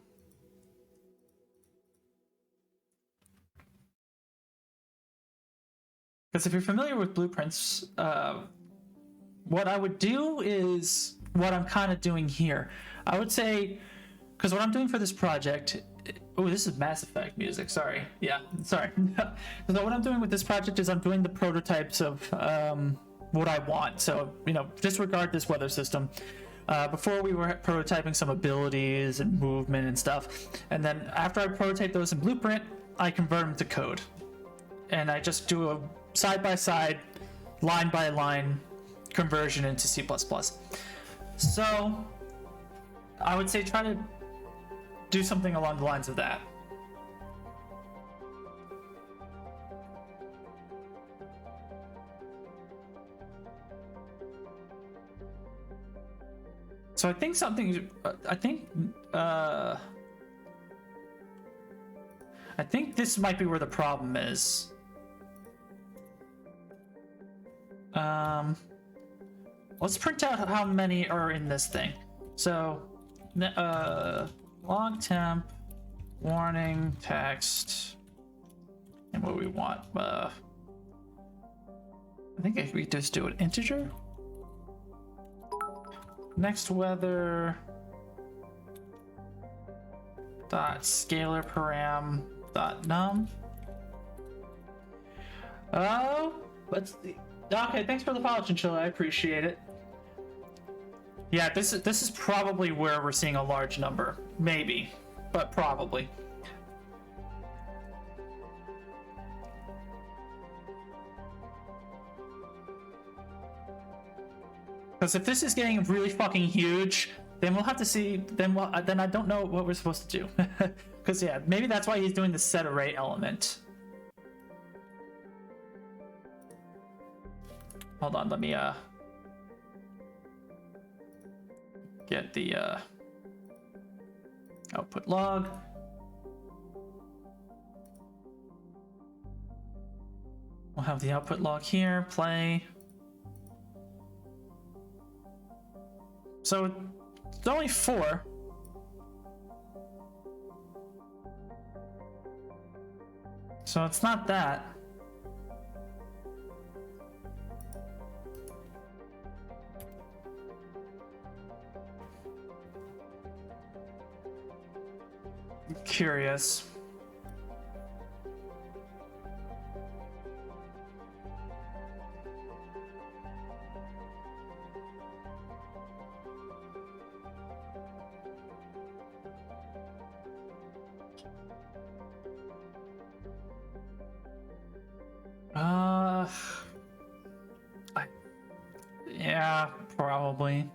Because if you're familiar with blueprints, what I would do is what I'm kind of doing here. I would say, because what I'm doing for this project... Oh, this is Mass Effect music, sorry. Yeah, sorry. So what I'm doing with this project is I'm doing the prototypes of what I want. So, you know, disregard this weather system. Before we were prototyping some abilities and movement and stuff. And then after I prototype those in Blueprint, I convert them to code. And I just do a side-by-side, line-by-line conversion into C++. So I would say try to do something along the lines of that. So I think this might be where the problem is. Let's print out how many are in this thing. So, log temp, warning, text, and what we want. I think if we just do an integer. Next weather dot scalar param dot num. Oh, let's see. Okay, thanks for the follow, Chinchilla. I appreciate it. Yeah, this is probably where we're seeing a large number. Maybe, but probably. Because if this is getting really fucking huge, then we'll have to see. Then I don't know what we're supposed to do. Because yeah, maybe that's why he's doing the set array element. hold on, let me get the output log. We'll have the output log here, play. So it's only 4. So it's not that. I'm curious. Yeah, probably.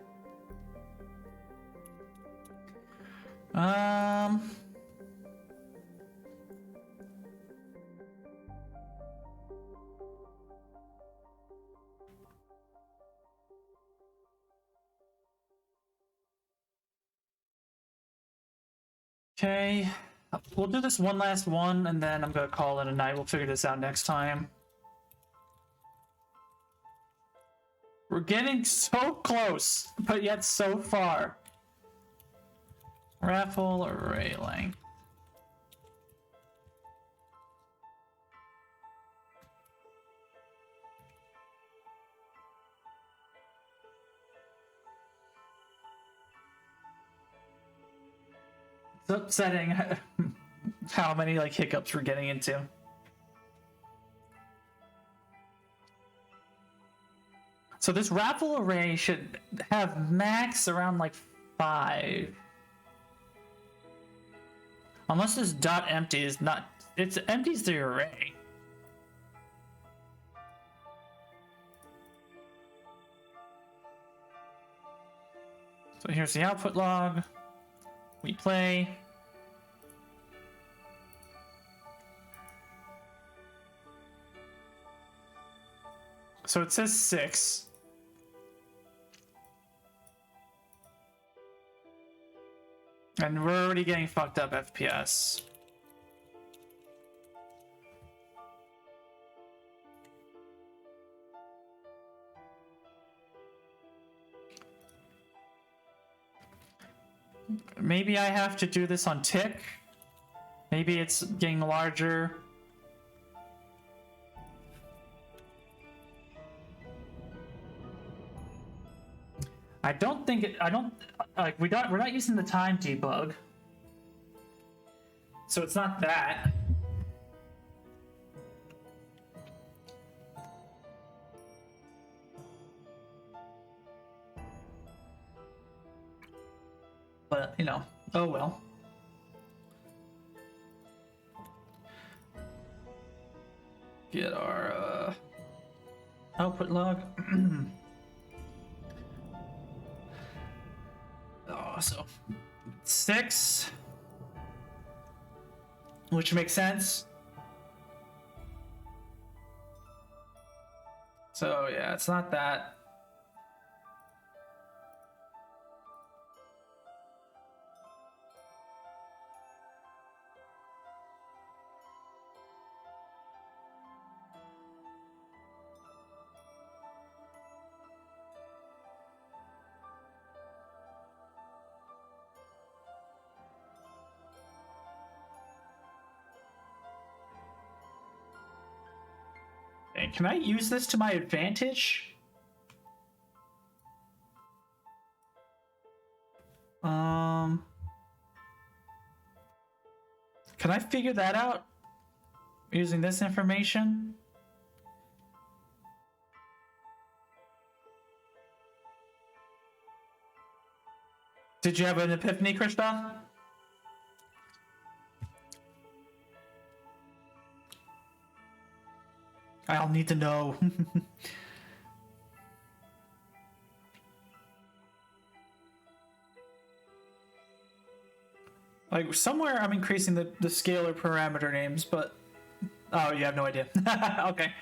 Okay, we'll do this one last one, and then I'm gonna call it a night. We'll figure this out next time. We're getting so close, but yet so far. Raffle array length. It's upsetting how many like hiccups we're getting into. So this raffle array should have max around like 5. Unless this dot empty is not, it's empties the array. So here's the output log. We play. So it says 6. And we're already getting fucked up FPS. Maybe I have to do this on tick. Maybe it's getting larger. I don't think it, I don't, like, we're not using the time debug. So it's not that. But, you know, oh well. Get our output log. Oh, so 6, which makes sense. So yeah, it's not that. And can I use this to my advantage? Can I figure that out using this information? Did you have an epiphany, Krishna? I'll need to know. Like, somewhere I'm increasing the scalar parameter names, but... Oh, you have no idea. Okay.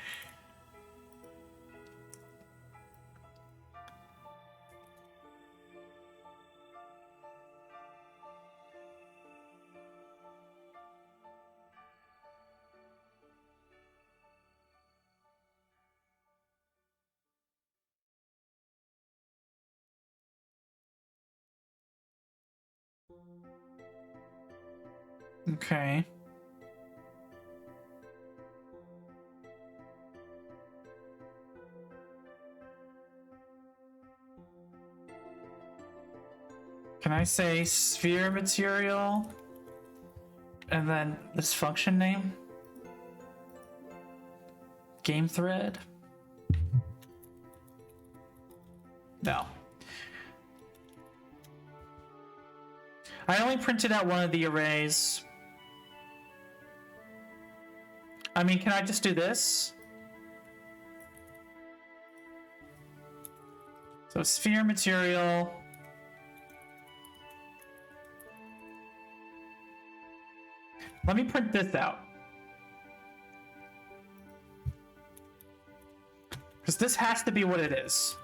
Okay. Can I say sphere material and then this function name? Game thread? No. I only printed out one of the arrays. I mean, can I just do this? So sphere material. Let me print this out. Because this has to be what it is.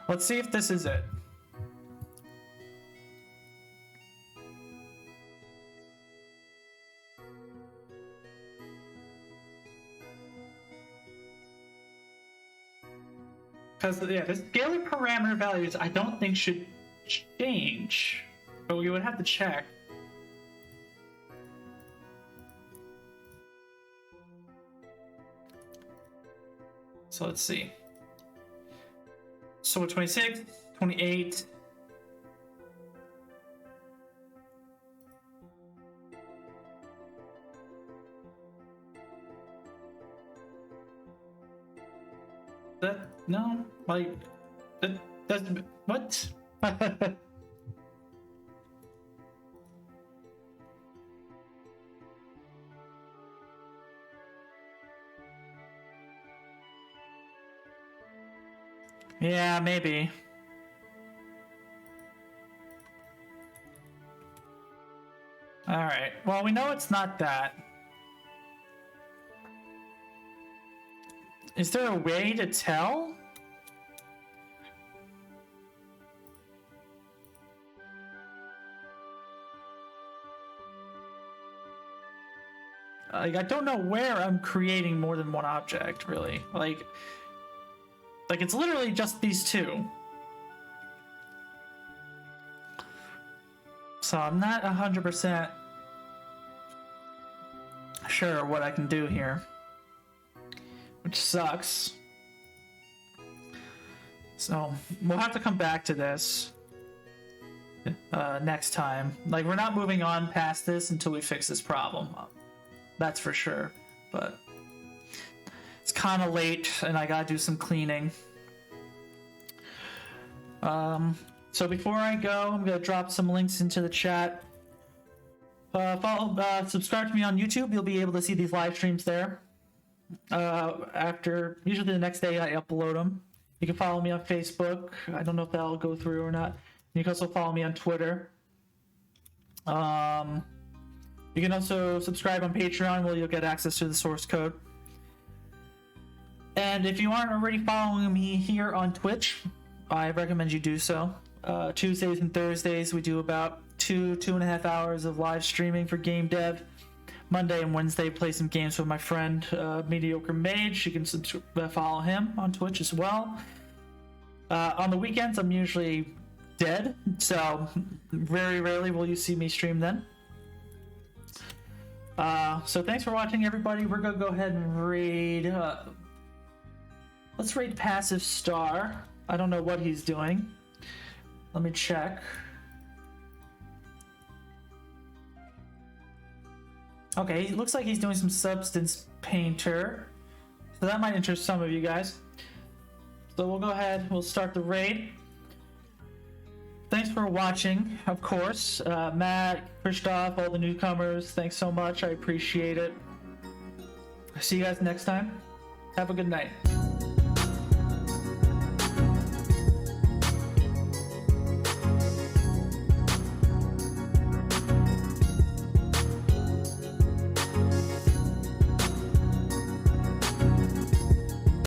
Let's see if this is it. Because, yeah, the scalar parameter values I don't think should change. But we would have to check. So let's see. So 26, 28. That, no, like, that's, what? Yeah, maybe. Alright, well, we know it's not that. Is there a way to tell? Like, I don't know where I'm creating more than one object, really. Like it's literally just these two. So I'm not 100% sure what I can do here. Which sucks. So we'll have to come back to this next time. Like, we're not moving on past this until we fix this problem. That's for sure. But it's kind of late and I gotta do some cleaning. So before I go, I'm gonna drop some links into the chat. Subscribe to me on YouTube. You'll be able to see these live streams there. After, usually the next day I upload them. You can follow me on Facebook. I don't know if that'll go through or not. You can also follow me on Twitter. You can also subscribe on Patreon where you'll get access to the source code. And if you aren't already following me here on Twitch, I recommend you do so. Tuesdays and Thursdays we do about 2.5 hours of live streaming for game dev. Monday and Wednesday play some games with my friend Mediocre Mage. You can follow him on Twitch as well. On the weekends I'm usually dead, so very rarely will you see me stream then. So thanks for watching, everybody. We're gonna go ahead and raid. Let's raid Passive Star. I don't know what he's doing. Let me check. Okay, it looks like he's doing some Substance Painter. So that might interest some of you guys. So we'll go ahead, we'll start the raid. Thanks for watching, of course. Matt, Christoph, all the newcomers, thanks so much. I appreciate it. See you guys next time. Have a good night.